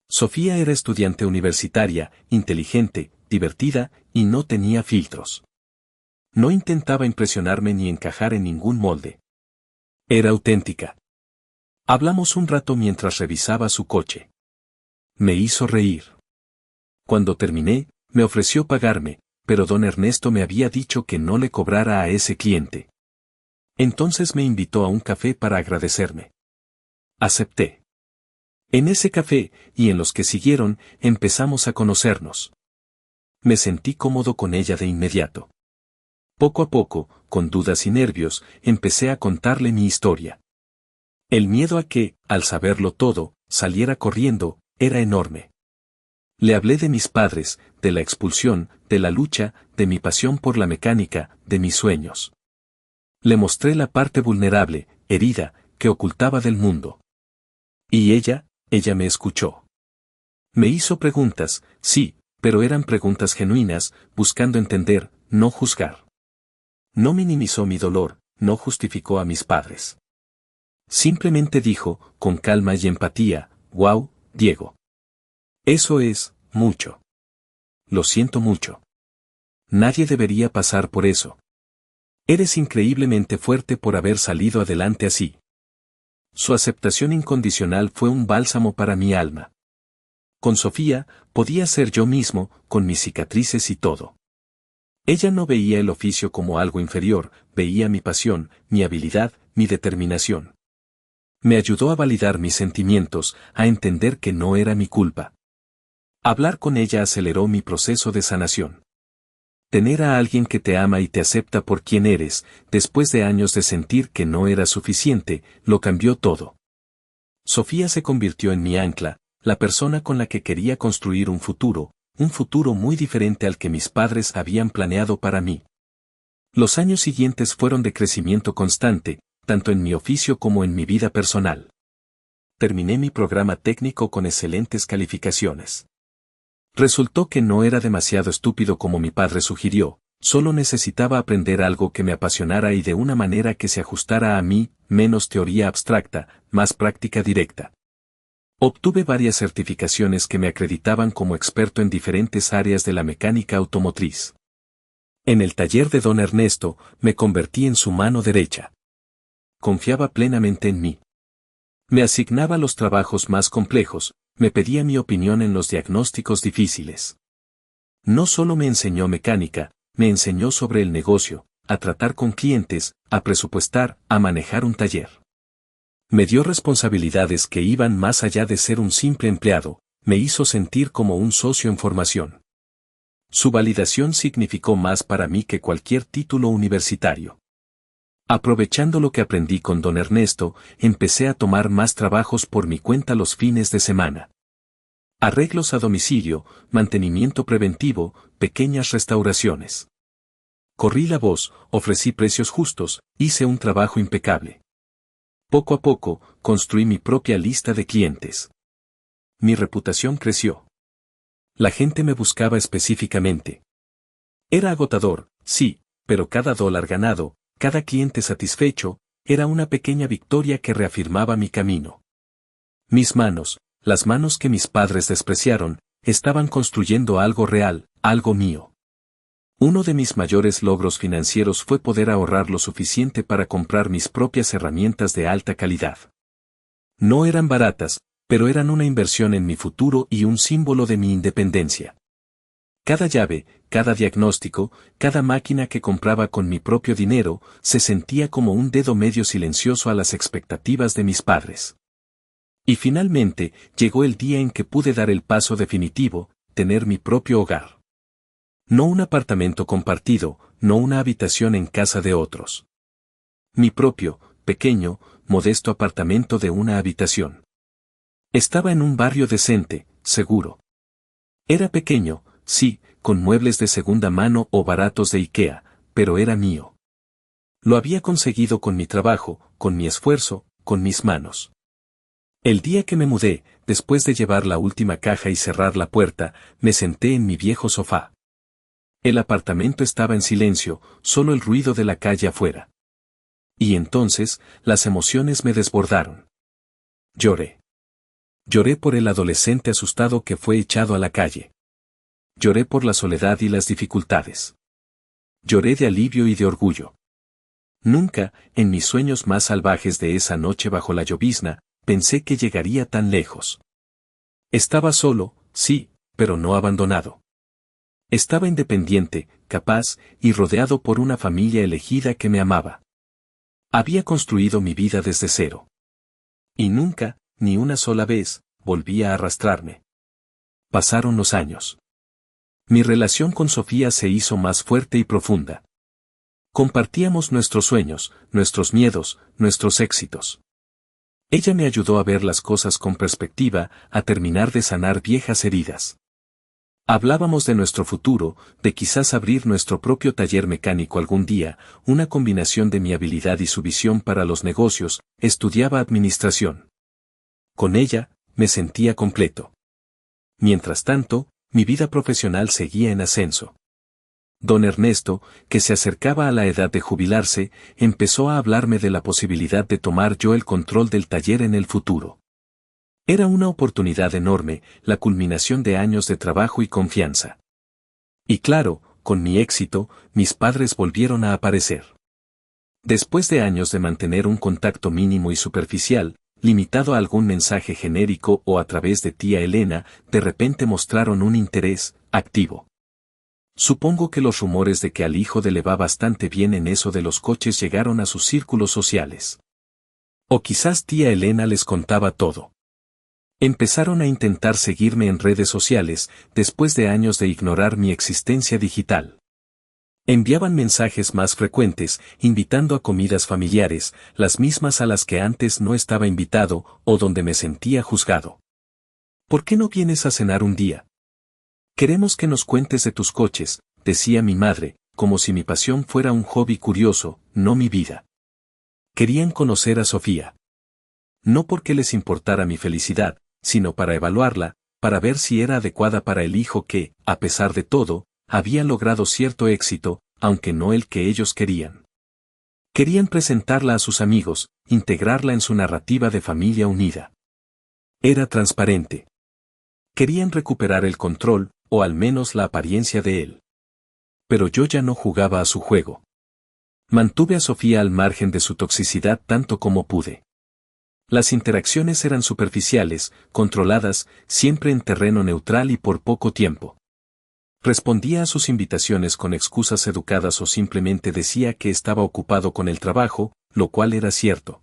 A: Sofía era estudiante universitaria, inteligente, divertida, y no tenía filtros. No intentaba impresionarme ni encajar en ningún molde. Era auténtica. Hablamos un rato mientras revisaba su coche. Me hizo reír. Cuando terminé, me ofreció pagarme, pero don Ernesto me había dicho que no le cobrara a ese cliente. Entonces me invitó a un café para agradecerme. Acepté. En ese café, y en los que siguieron, empezamos a conocernos. Me sentí cómodo con ella de inmediato. Poco a poco, con dudas y nervios, empecé a contarle mi historia. El miedo a que, al saberlo todo, saliera corriendo, era enorme. Le hablé de mis padres, de la expulsión, de la lucha, de mi pasión por la mecánica, de mis sueños. Le mostré la parte vulnerable, herida, que ocultaba del mundo. Y ella me escuchó. Me hizo preguntas, sí, pero eran preguntas genuinas, buscando entender, no juzgar. No minimizó mi dolor, no justificó a mis padres. Simplemente dijo, con calma y empatía, «Wow, Diego. Eso es, mucho. Lo siento mucho. Nadie debería pasar por eso. Eres increíblemente fuerte por haber salido adelante así». Su aceptación incondicional fue un bálsamo para mi alma. Con Sofía, podía ser yo mismo, con mis cicatrices y todo. Ella no veía el oficio como algo inferior, veía mi pasión, mi habilidad, mi determinación. Me ayudó a validar mis sentimientos, a entender que no era mi culpa. Hablar con ella aceleró mi proceso de sanación. Tener a alguien que te ama y te acepta por quien eres, después de años de sentir que no era suficiente, lo cambió todo. Sofía se convirtió en mi ancla, la persona con la que quería construir un futuro muy diferente al que mis padres habían planeado para mí. Los años siguientes fueron de crecimiento constante, tanto en mi oficio como en mi vida personal. Terminé mi programa técnico con excelentes calificaciones. Resultó que no era demasiado estúpido como mi padre sugirió, solo necesitaba aprender algo que me apasionara y de una manera que se ajustara a mí, menos teoría abstracta, más práctica directa. Obtuve varias certificaciones que me acreditaban como experto en diferentes áreas de la mecánica automotriz. En el taller de don Ernesto, me convertí en su mano derecha. Confiaba plenamente en mí. Me asignaba los trabajos más complejos, me pedía mi opinión en los diagnósticos difíciles. No solo me enseñó mecánica, me enseñó sobre el negocio, a tratar con clientes, a presupuestar, a manejar un taller. Me dio responsabilidades que iban más allá de ser un simple empleado, me hizo sentir como un socio en formación. Su validación significó más para mí que cualquier título universitario. Aprovechando lo que aprendí con don Ernesto, empecé a tomar más trabajos por mi cuenta los fines de semana. Arreglos a domicilio, mantenimiento preventivo, pequeñas restauraciones. Corrí la voz, ofrecí precios justos, hice un trabajo impecable. Poco a poco, construí mi propia lista de clientes. Mi reputación creció. La gente me buscaba específicamente. Era agotador, sí, pero cada dólar ganado, cada cliente satisfecho, era una pequeña victoria que reafirmaba mi camino. Mis manos, las manos que mis padres despreciaron, estaban construyendo algo real, algo mío. Uno de mis mayores logros financieros fue poder ahorrar lo suficiente para comprar mis propias herramientas de alta calidad. No eran baratas, pero eran una inversión en mi futuro y un símbolo de mi independencia. Cada llave, cada diagnóstico, cada máquina que compraba con mi propio dinero, se sentía como un dedo medio silencioso a las expectativas de mis padres. Y finalmente, llegó el día en que pude dar el paso definitivo, tener mi propio hogar. No un apartamento compartido, no una habitación en casa de otros. Mi propio, pequeño, modesto apartamento de una habitación. Estaba en un barrio decente, seguro. Era pequeño, sí, con muebles de segunda mano o baratos de IKEA, pero era mío. Lo había conseguido con mi trabajo, con mi esfuerzo, con mis manos. El día que me mudé, después de llevar la última caja y cerrar la puerta, me senté en mi viejo sofá. El apartamento estaba en silencio, solo el ruido de la calle afuera. Y entonces, las emociones me desbordaron. Lloré. Lloré por el adolescente asustado que fue echado a la calle. Lloré por la soledad y las dificultades. Lloré de alivio y de orgullo. Nunca, en mis sueños más salvajes de esa noche bajo la llovizna, pensé que llegaría tan lejos. Estaba solo, sí, pero no abandonado. Estaba independiente, capaz, y rodeado por una familia elegida que me amaba. Había construido mi vida desde cero. Y nunca, ni una sola vez, volví a arrastrarme. Pasaron los años. Mi relación con Sofía se hizo más fuerte y profunda. Compartíamos nuestros sueños, nuestros miedos, nuestros éxitos. Ella me ayudó a ver las cosas con perspectiva, a terminar de sanar viejas heridas. Hablábamos de nuestro futuro, de quizás abrir nuestro propio taller mecánico algún día, una combinación de mi habilidad y su visión para los negocios. Estudiaba administración. Con ella, me sentía completo. Mientras tanto, mi vida profesional seguía en ascenso. Don Ernesto, que se acercaba a la edad de jubilarse, empezó a hablarme de la posibilidad de tomar yo el control del taller en el futuro. Era una oportunidad enorme, la culminación de años de trabajo y confianza. Y claro, con mi éxito, mis padres volvieron a aparecer. Después de años de mantener un contacto mínimo y superficial, limitado a algún mensaje genérico o a través de tía Elena, de repente mostraron un interés activo. Supongo que los rumores de que al hijo le va bastante bien en eso de los coches llegaron a sus círculos sociales. O quizás tía Elena les contaba todo. Empezaron a intentar seguirme en redes sociales, después de años de ignorar mi existencia digital. Enviaban mensajes más frecuentes, invitando a comidas familiares, las mismas a las que antes no estaba invitado, o donde me sentía juzgado. ¿Por qué no vienes a cenar un día? Queremos que nos cuentes de tus coches, decía mi madre, como si mi pasión fuera un hobby curioso, no mi vida. Querían conocer a Sofía. No porque les importara mi felicidad, sino para evaluarla, para ver si era adecuada para el hijo que, a pesar de todo, había logrado cierto éxito, aunque no el que ellos querían. Querían presentarla a sus amigos, integrarla en su narrativa de familia unida. Era transparente. Querían recuperar el control, o al menos la apariencia de él. Pero yo ya no jugaba a su juego. Mantuve a Sofía al margen de su toxicidad tanto como pude. Las interacciones eran superficiales, controladas, siempre en terreno neutral y por poco tiempo. Respondía a sus invitaciones con excusas educadas o simplemente decía que estaba ocupado con el trabajo, lo cual era cierto.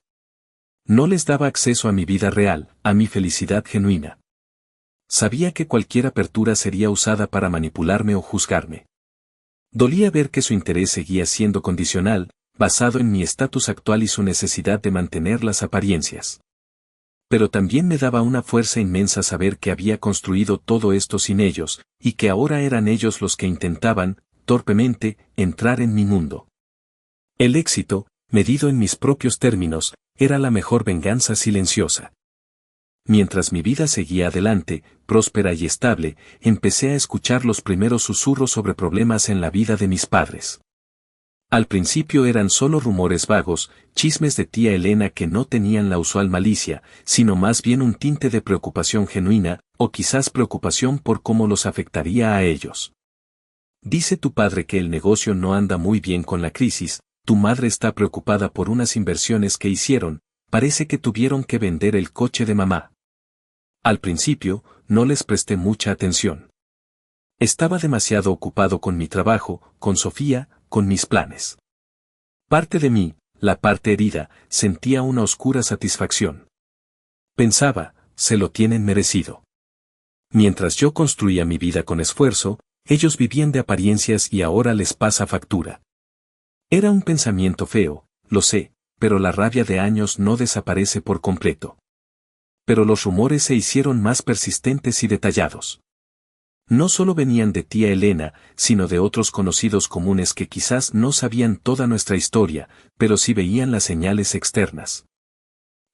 A: No les daba acceso a mi vida real, a mi felicidad genuina. Sabía que cualquier apertura sería usada para manipularme o juzgarme. Dolía ver que su interés seguía siendo condicional, basado en mi estatus actual y su necesidad de mantener las apariencias. Pero también me daba una fuerza inmensa saber que había construido todo esto sin ellos, y que ahora eran ellos los que intentaban, torpemente, entrar en mi mundo. El éxito, medido en mis propios términos, era la mejor venganza silenciosa. Mientras mi vida seguía adelante, próspera y estable, empecé a escuchar los primeros susurros sobre problemas en la vida de mis padres. Al principio eran solo rumores vagos, chismes de tía Elena que no tenían la usual malicia, sino más bien un tinte de preocupación genuina, o quizás preocupación por cómo los afectaría a ellos. Dice tu padre que el negocio no anda muy bien con la crisis, tu madre está preocupada por unas inversiones que hicieron, parece que tuvieron que vender el coche de mamá. Al principio, no les presté mucha atención. Estaba demasiado ocupado con mi trabajo, con Sofía, con mis planes. Parte de mí, la parte herida, sentía una oscura satisfacción. Pensaba, se lo tienen merecido. Mientras yo construía mi vida con esfuerzo, ellos vivían de apariencias y ahora les pasa factura. Era un pensamiento feo, lo sé, pero la rabia de años no desaparece por completo. Pero los rumores se hicieron más persistentes y detallados. No solo venían de tía Elena, sino de otros conocidos comunes que quizás no sabían toda nuestra historia, pero sí veían las señales externas.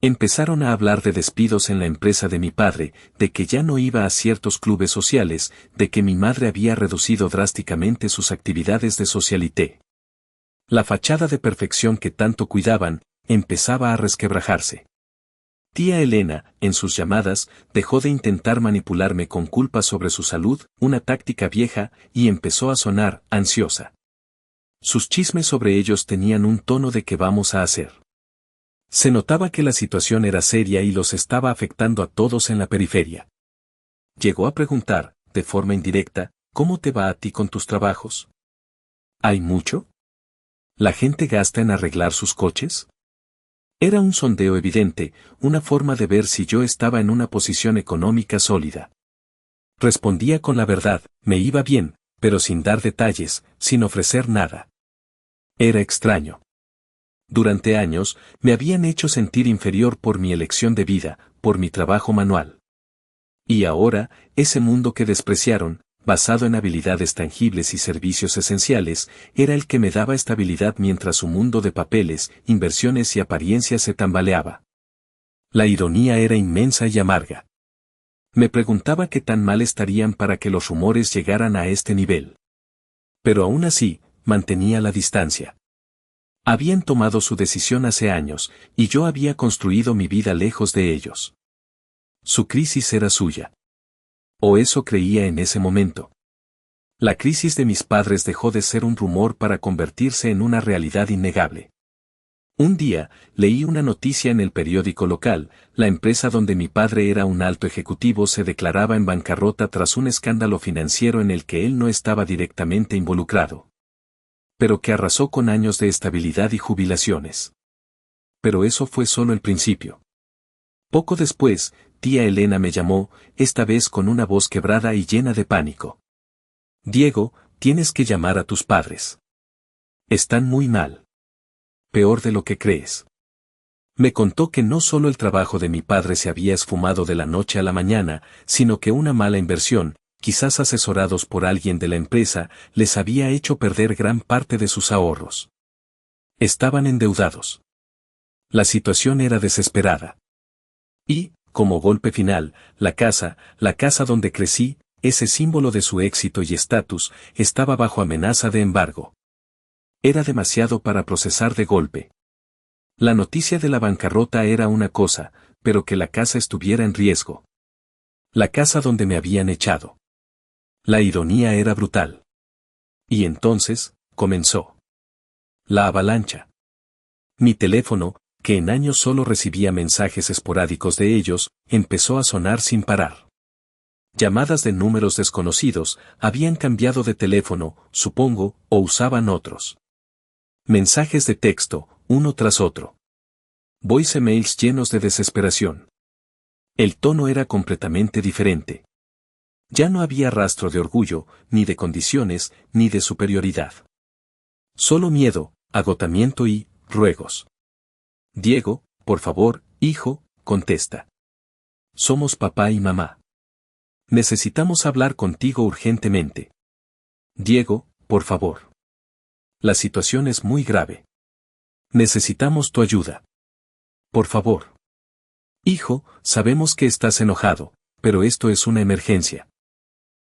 A: Empezaron a hablar de despidos en la empresa de mi padre, de que ya no iba a ciertos clubes sociales, de que mi madre había reducido drásticamente sus actividades de socialité. La fachada de perfección que tanto cuidaban, empezaba a resquebrajarse. Tía Elena, en sus llamadas, dejó de intentar manipularme con culpas sobre su salud, una táctica vieja, y empezó a sonar ansiosa. Sus chismes sobre ellos tenían un tono de ¿qué vamos a hacer? Se notaba que la situación era seria y los estaba afectando a todos en la periferia. Llegó a preguntar, de forma indirecta, ¿cómo te va a ti con tus trabajos? ¿Hay mucho? ¿La gente gasta en arreglar sus coches? Era un sondeo evidente, una forma de ver si yo estaba en una posición económica sólida. Respondía con la verdad, me iba bien, pero sin dar detalles, sin ofrecer nada. Era extraño. Durante años, me habían hecho sentir inferior por mi elección de vida, por mi trabajo manual. Y ahora, ese mundo que despreciaron, basado en habilidades tangibles y servicios esenciales, era el que me daba estabilidad mientras su mundo de papeles, inversiones y apariencias se tambaleaba. La ironía era inmensa y amarga. Me preguntaba qué tan mal estarían para que los rumores llegaran a este nivel. Pero aún así, mantenía la distancia. Habían tomado su decisión hace años, y yo había construido mi vida lejos de ellos. Su crisis era suya. O eso creía en ese momento. La crisis de mis padres dejó de ser un rumor para convertirse en una realidad innegable. Un día, leí una noticia en el periódico local: la empresa donde mi padre era un alto ejecutivo se declaraba en bancarrota tras un escándalo financiero en el que él no estaba directamente involucrado, pero que arrasó con años de estabilidad y jubilaciones. Pero eso fue solo el principio. Poco después, tía Elena me llamó, esta vez con una voz quebrada y llena de pánico. Diego, tienes que llamar a tus padres. Están muy mal. Peor de lo que crees. Me contó que no solo el trabajo de mi padre se había esfumado de la noche a la mañana, sino que una mala inversión, quizás asesorados por alguien de la empresa, les había hecho perder gran parte de sus ahorros. Estaban endeudados. La situación era desesperada. Y, como golpe final, la casa donde crecí, ese símbolo de su éxito y estatus, estaba bajo amenaza de embargo. Era demasiado para procesar de golpe. La noticia de la bancarrota era una cosa, pero que la casa estuviera en riesgo. La casa donde me habían echado. La ironía era brutal. Y entonces, comenzó. La avalancha. Mi teléfono, que en años solo recibía mensajes esporádicos de ellos, empezó a sonar sin parar. Llamadas de números desconocidos, habían cambiado de teléfono, supongo, o usaban otros. Mensajes de texto, uno tras otro. Voicemails llenos de desesperación. El tono era completamente diferente. Ya no había rastro de orgullo, ni de condiciones, ni de superioridad. Solo miedo, agotamiento y ruegos. Diego, por favor, hijo, contesta. Somos papá y mamá. Necesitamos hablar contigo urgentemente. Diego, por favor. La situación es muy grave. Necesitamos tu ayuda. Por favor. Hijo, sabemos que estás enojado, pero esto es una emergencia.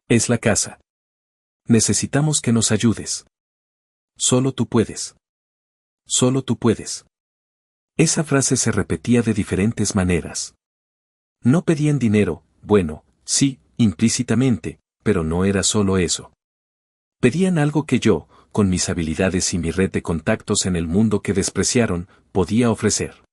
A: Es la casa. Necesitamos que nos ayudes. Solo tú puedes. Solo tú puedes. Esa frase se repetía de diferentes maneras. No pedían dinero, bueno, sí, implícitamente, pero no era solo eso. Pedían algo que yo, con mis habilidades y mi red de contactos en el mundo que despreciaron, podía ofrecer.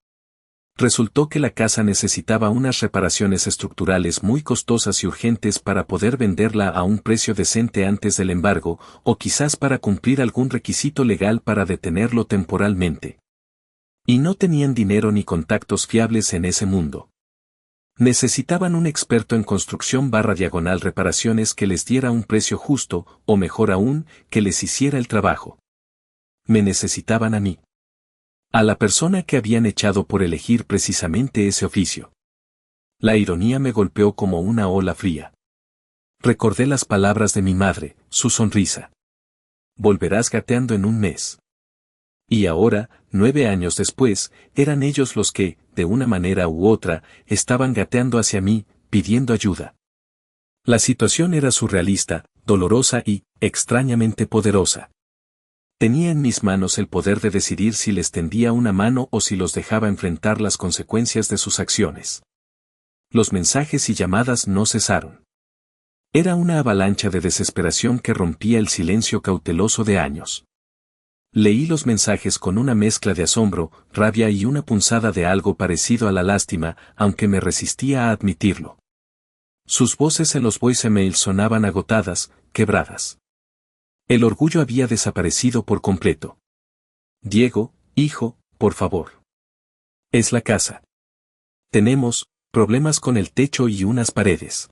A: Resultó que la casa necesitaba unas reparaciones estructurales muy costosas y urgentes para poder venderla a un precio decente antes del embargo, o quizás para cumplir algún requisito legal para detenerlo temporalmente. Y no tenían dinero ni contactos fiables en ese mundo. Necesitaban un experto en construcción / reparaciones que les diera un precio justo, o mejor aún, que les hiciera el trabajo. Me necesitaban a mí. A la persona que habían echado por elegir precisamente ese oficio. La ironía me golpeó como una ola fría. Recordé las palabras de mi madre, su sonrisa. Volverás gateando en un mes. Y ahora, 9 años después, eran ellos los que, de una manera u otra, estaban gateando hacia mí, pidiendo ayuda. La situación era surrealista, dolorosa y, extrañamente poderosa. Tenía en mis manos el poder de decidir si les tendía una mano o si los dejaba enfrentar las consecuencias de sus acciones. Los mensajes y llamadas no cesaron. Era una avalancha de desesperación que rompía el silencio cauteloso de años. Leí los mensajes con una mezcla de asombro, rabia y una punzada de algo parecido a la lástima, aunque me resistía a admitirlo. Sus voces en los voicemails sonaban agotadas, quebradas. El orgullo había desaparecido por completo. Diego, hijo, por favor. Es la casa. Tenemos problemas con el techo y unas paredes.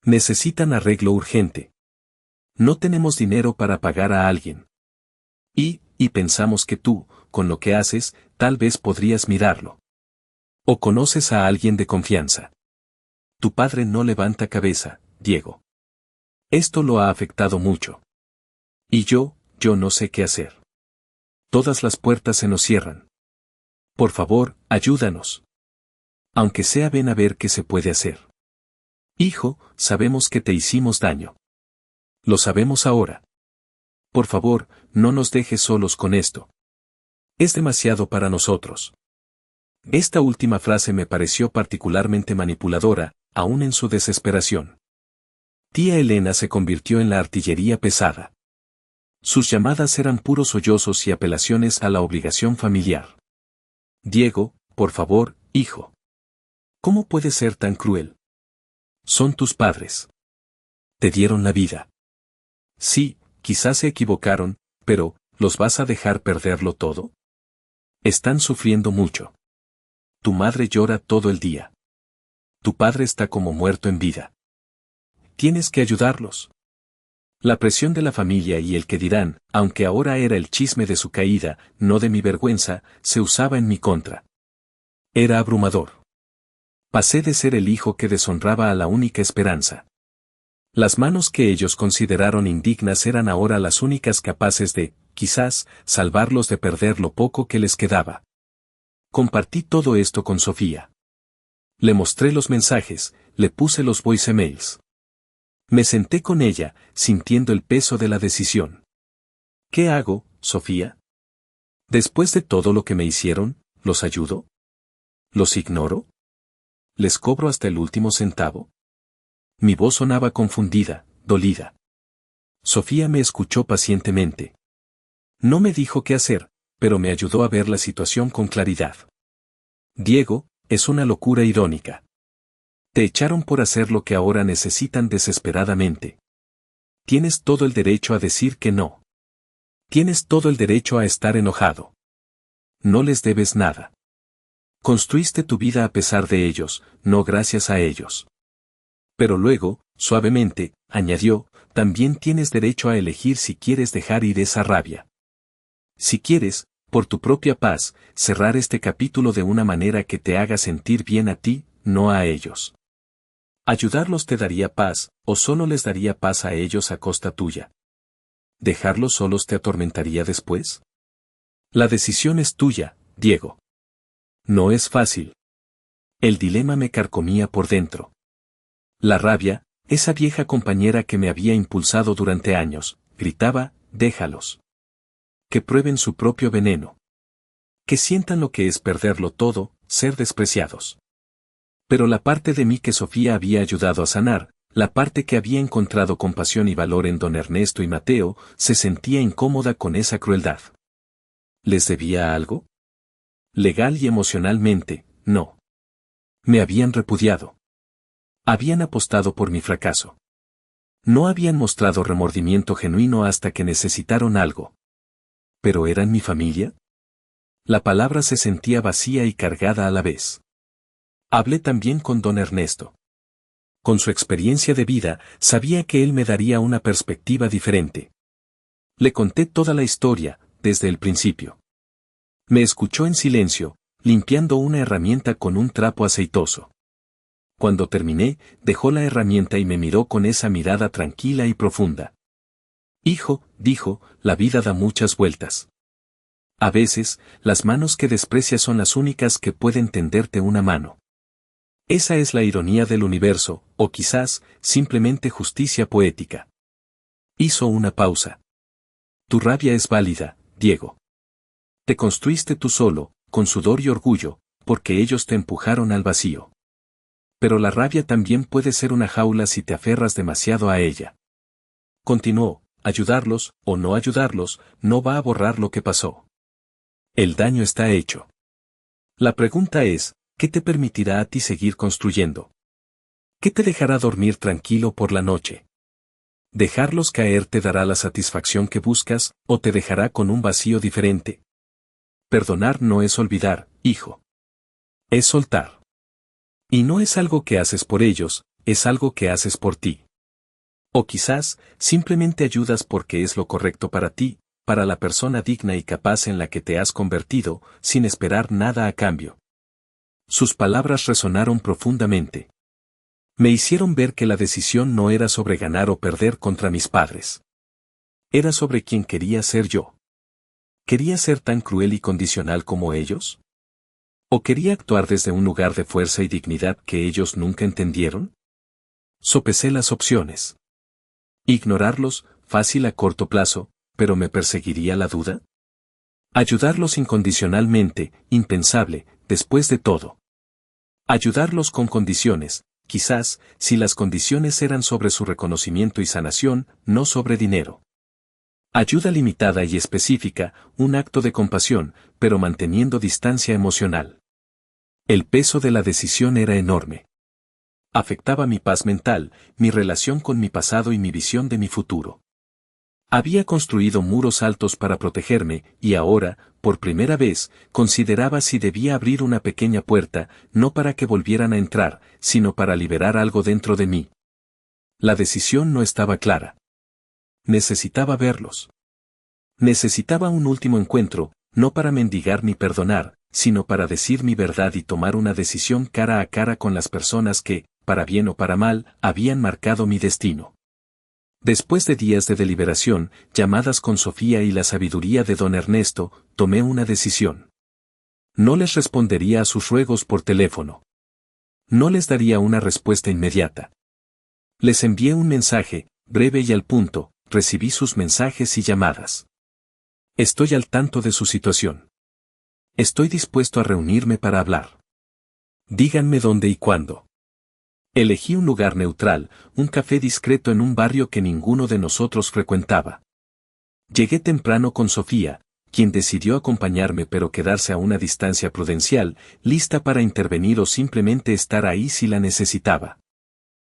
A: Necesitan arreglo urgente. No tenemos dinero para pagar a alguien. Y pensamos que tú, con lo que haces, tal vez podrías mirarlo. O conoces a alguien de confianza. Tu padre no levanta cabeza, Diego. Esto lo ha afectado mucho. Y yo no sé qué hacer. Todas las puertas se nos cierran. Por favor, ayúdanos. Aunque sea, ven a ver qué se puede hacer. Hijo, sabemos que te hicimos daño. Lo sabemos ahora. Por favor, no nos dejes solos con esto. Es demasiado para nosotros. Esta última frase me pareció particularmente manipuladora, aún en su desesperación. Tía Elena se convirtió en la artillería pesada. Sus llamadas eran puros sollozos y apelaciones a la obligación familiar. Diego, por favor, hijo. ¿Cómo puedes ser tan cruel? Son tus padres. Te dieron la vida. Sí, quizás se equivocaron, pero, ¿los vas a dejar perderlo todo? Están sufriendo mucho. Tu madre llora todo el día. Tu padre está como muerto en vida. Tienes que ayudarlos. La presión de la familia y el que dirán, aunque ahora era el chisme de su caída, no de mi vergüenza, se usaba en mi contra. Era abrumador. Pasé de ser el hijo que deshonraba a la única esperanza. Las manos que ellos consideraron indignas eran ahora las únicas capaces de, quizás, salvarlos de perder lo poco que les quedaba. Compartí todo esto con Sofía. Le mostré los mensajes, le puse los voicemails. Me senté con ella, sintiendo el peso de la decisión. ¿Qué hago, Sofía? Después de todo lo que me hicieron, ¿los ayudo? ¿Los ignoro? ¿Les cobro hasta el último centavo? Mi voz sonaba confundida, dolida. Sofía me escuchó pacientemente. No me dijo qué hacer, pero me ayudó a ver la situación con claridad. Diego, es una locura irónica. Te echaron por hacer lo que ahora necesitan desesperadamente. Tienes todo el derecho a decir que no. Tienes todo el derecho a estar enojado. No les debes nada. Construiste tu vida a pesar de ellos, no gracias a ellos. Pero luego, suavemente, añadió, también tienes derecho a elegir si quieres dejar ir esa rabia. Si quieres, por tu propia paz, cerrar este capítulo de una manera que te haga sentir bien a ti, no a ellos. ¿Ayudarlos te daría paz, o solo les daría paz a ellos a costa tuya? ¿Dejarlos solos te atormentaría después? La decisión es tuya, Diego. No es fácil. El dilema me carcomía por dentro. La rabia, esa vieja compañera que me había impulsado durante años, gritaba, déjalos. Que prueben su propio veneno. Que sientan lo que es perderlo todo, ser despreciados. Pero la parte de mí que Sofía había ayudado a sanar, la parte que había encontrado compasión y valor en don Ernesto y Mateo, se sentía incómoda con esa crueldad. ¿Les debía algo? Legal y emocionalmente, no. Me habían repudiado. Habían apostado por mi fracaso. No habían mostrado remordimiento genuino hasta que necesitaron algo. ¿Pero eran mi familia? La palabra se sentía vacía y cargada a la vez. Hablé también con don Ernesto. Con su experiencia de vida, sabía que él me daría una perspectiva diferente. Le conté toda la historia, desde el principio. Me escuchó en silencio, limpiando una herramienta con un trapo aceitoso. Cuando terminé, dejó la herramienta y me miró con esa mirada tranquila y profunda. Hijo, dijo, la vida da muchas vueltas. A veces, las manos que desprecias son las únicas que pueden tenderte una mano. Esa es la ironía del universo, o quizás, simplemente justicia poética. Hizo una pausa. Tu rabia es válida, Diego. Te construiste tú solo, con sudor y orgullo, porque ellos te empujaron al vacío. Pero la rabia también puede ser una jaula si te aferras demasiado a ella. Continuó, ayudarlos, o no ayudarlos, no va a borrar lo que pasó. El daño está hecho. La pregunta es, ¿qué te permitirá a ti seguir construyendo? ¿Qué te dejará dormir tranquilo por la noche? ¿Dejarlos caer te dará la satisfacción que buscas, o te dejará con un vacío diferente? Perdonar no es olvidar, hijo. Es soltar. Y no es algo que haces por ellos, es algo que haces por ti. O quizás, simplemente ayudas porque es lo correcto para ti, para la persona digna y capaz en la que te has convertido, sin esperar nada a cambio. Sus palabras resonaron profundamente. Me hicieron ver que la decisión no era sobre ganar o perder contra mis padres. Era sobre quién quería ser yo. ¿Quería ser tan cruel y condicional como ellos? ¿O quería actuar desde un lugar de fuerza y dignidad que ellos nunca entendieron? Sopesé las opciones. Ignorarlos, fácil a corto plazo, pero ¿me perseguiría la duda? Ayudarlos incondicionalmente, impensable, después de todo. Ayudarlos con condiciones, quizás, si las condiciones eran sobre su reconocimiento y sanación, no sobre dinero. Ayuda limitada y específica, un acto de compasión, pero manteniendo distancia emocional. El peso de la decisión era enorme. Afectaba mi paz mental, mi relación con mi pasado y mi visión de mi futuro. Había construido muros altos para protegerme, y ahora, por primera vez, consideraba si debía abrir una pequeña puerta, no para que volvieran a entrar, sino para liberar algo dentro de mí. La decisión no estaba clara. Necesitaba verlos. Necesitaba un último encuentro, no para mendigar ni perdonar, sino para decir mi verdad y tomar una decisión cara a cara con las personas que, para bien o para mal, habían marcado mi destino. Después de días de deliberación, llamadas con Sofía y la sabiduría de don Ernesto, tomé una decisión. No les respondería a sus ruegos por teléfono. No les daría una respuesta inmediata. Les envié un mensaje, breve y al punto, recibí sus mensajes y llamadas. Estoy al tanto de su situación. Estoy dispuesto a reunirme para hablar. Díganme dónde y cuándo. Elegí un lugar neutral, un café discreto en un barrio que ninguno de nosotros frecuentaba. Llegué temprano con Sofía, quien decidió acompañarme pero quedarse a una distancia prudencial, lista para intervenir o simplemente estar ahí si la necesitaba.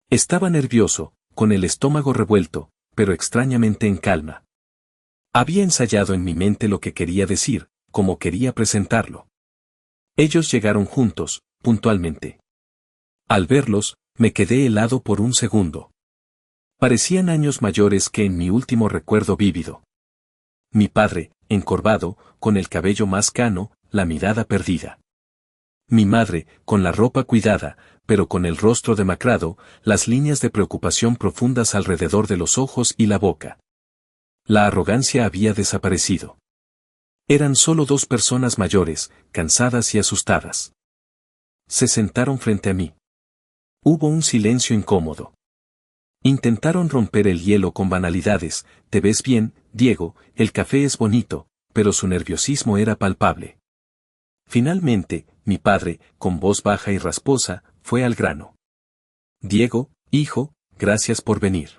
A: Estaba nervioso, con el estómago revuelto, pero extrañamente en calma. Había ensayado en mi mente lo que quería decir, cómo quería presentarlo. Ellos llegaron juntos, puntualmente. Al verlos, me quedé helado por un segundo. Parecían años mayores que en mi último recuerdo vívido. Mi padre, encorvado, con el cabello más cano, la mirada perdida. Mi madre, con la ropa cuidada, pero con el rostro demacrado, las líneas de preocupación profundas alrededor de los ojos y la boca. La arrogancia había desaparecido. Eran solo dos personas mayores, cansadas y asustadas. Se sentaron frente a mí. Hubo un silencio incómodo. Intentaron romper el hielo con banalidades. ¿Te ves bien, Diego? El café es bonito, pero su nerviosismo era palpable. Finalmente, mi padre, con voz baja y rasposa, fue al grano. Diego, hijo, gracias por venir.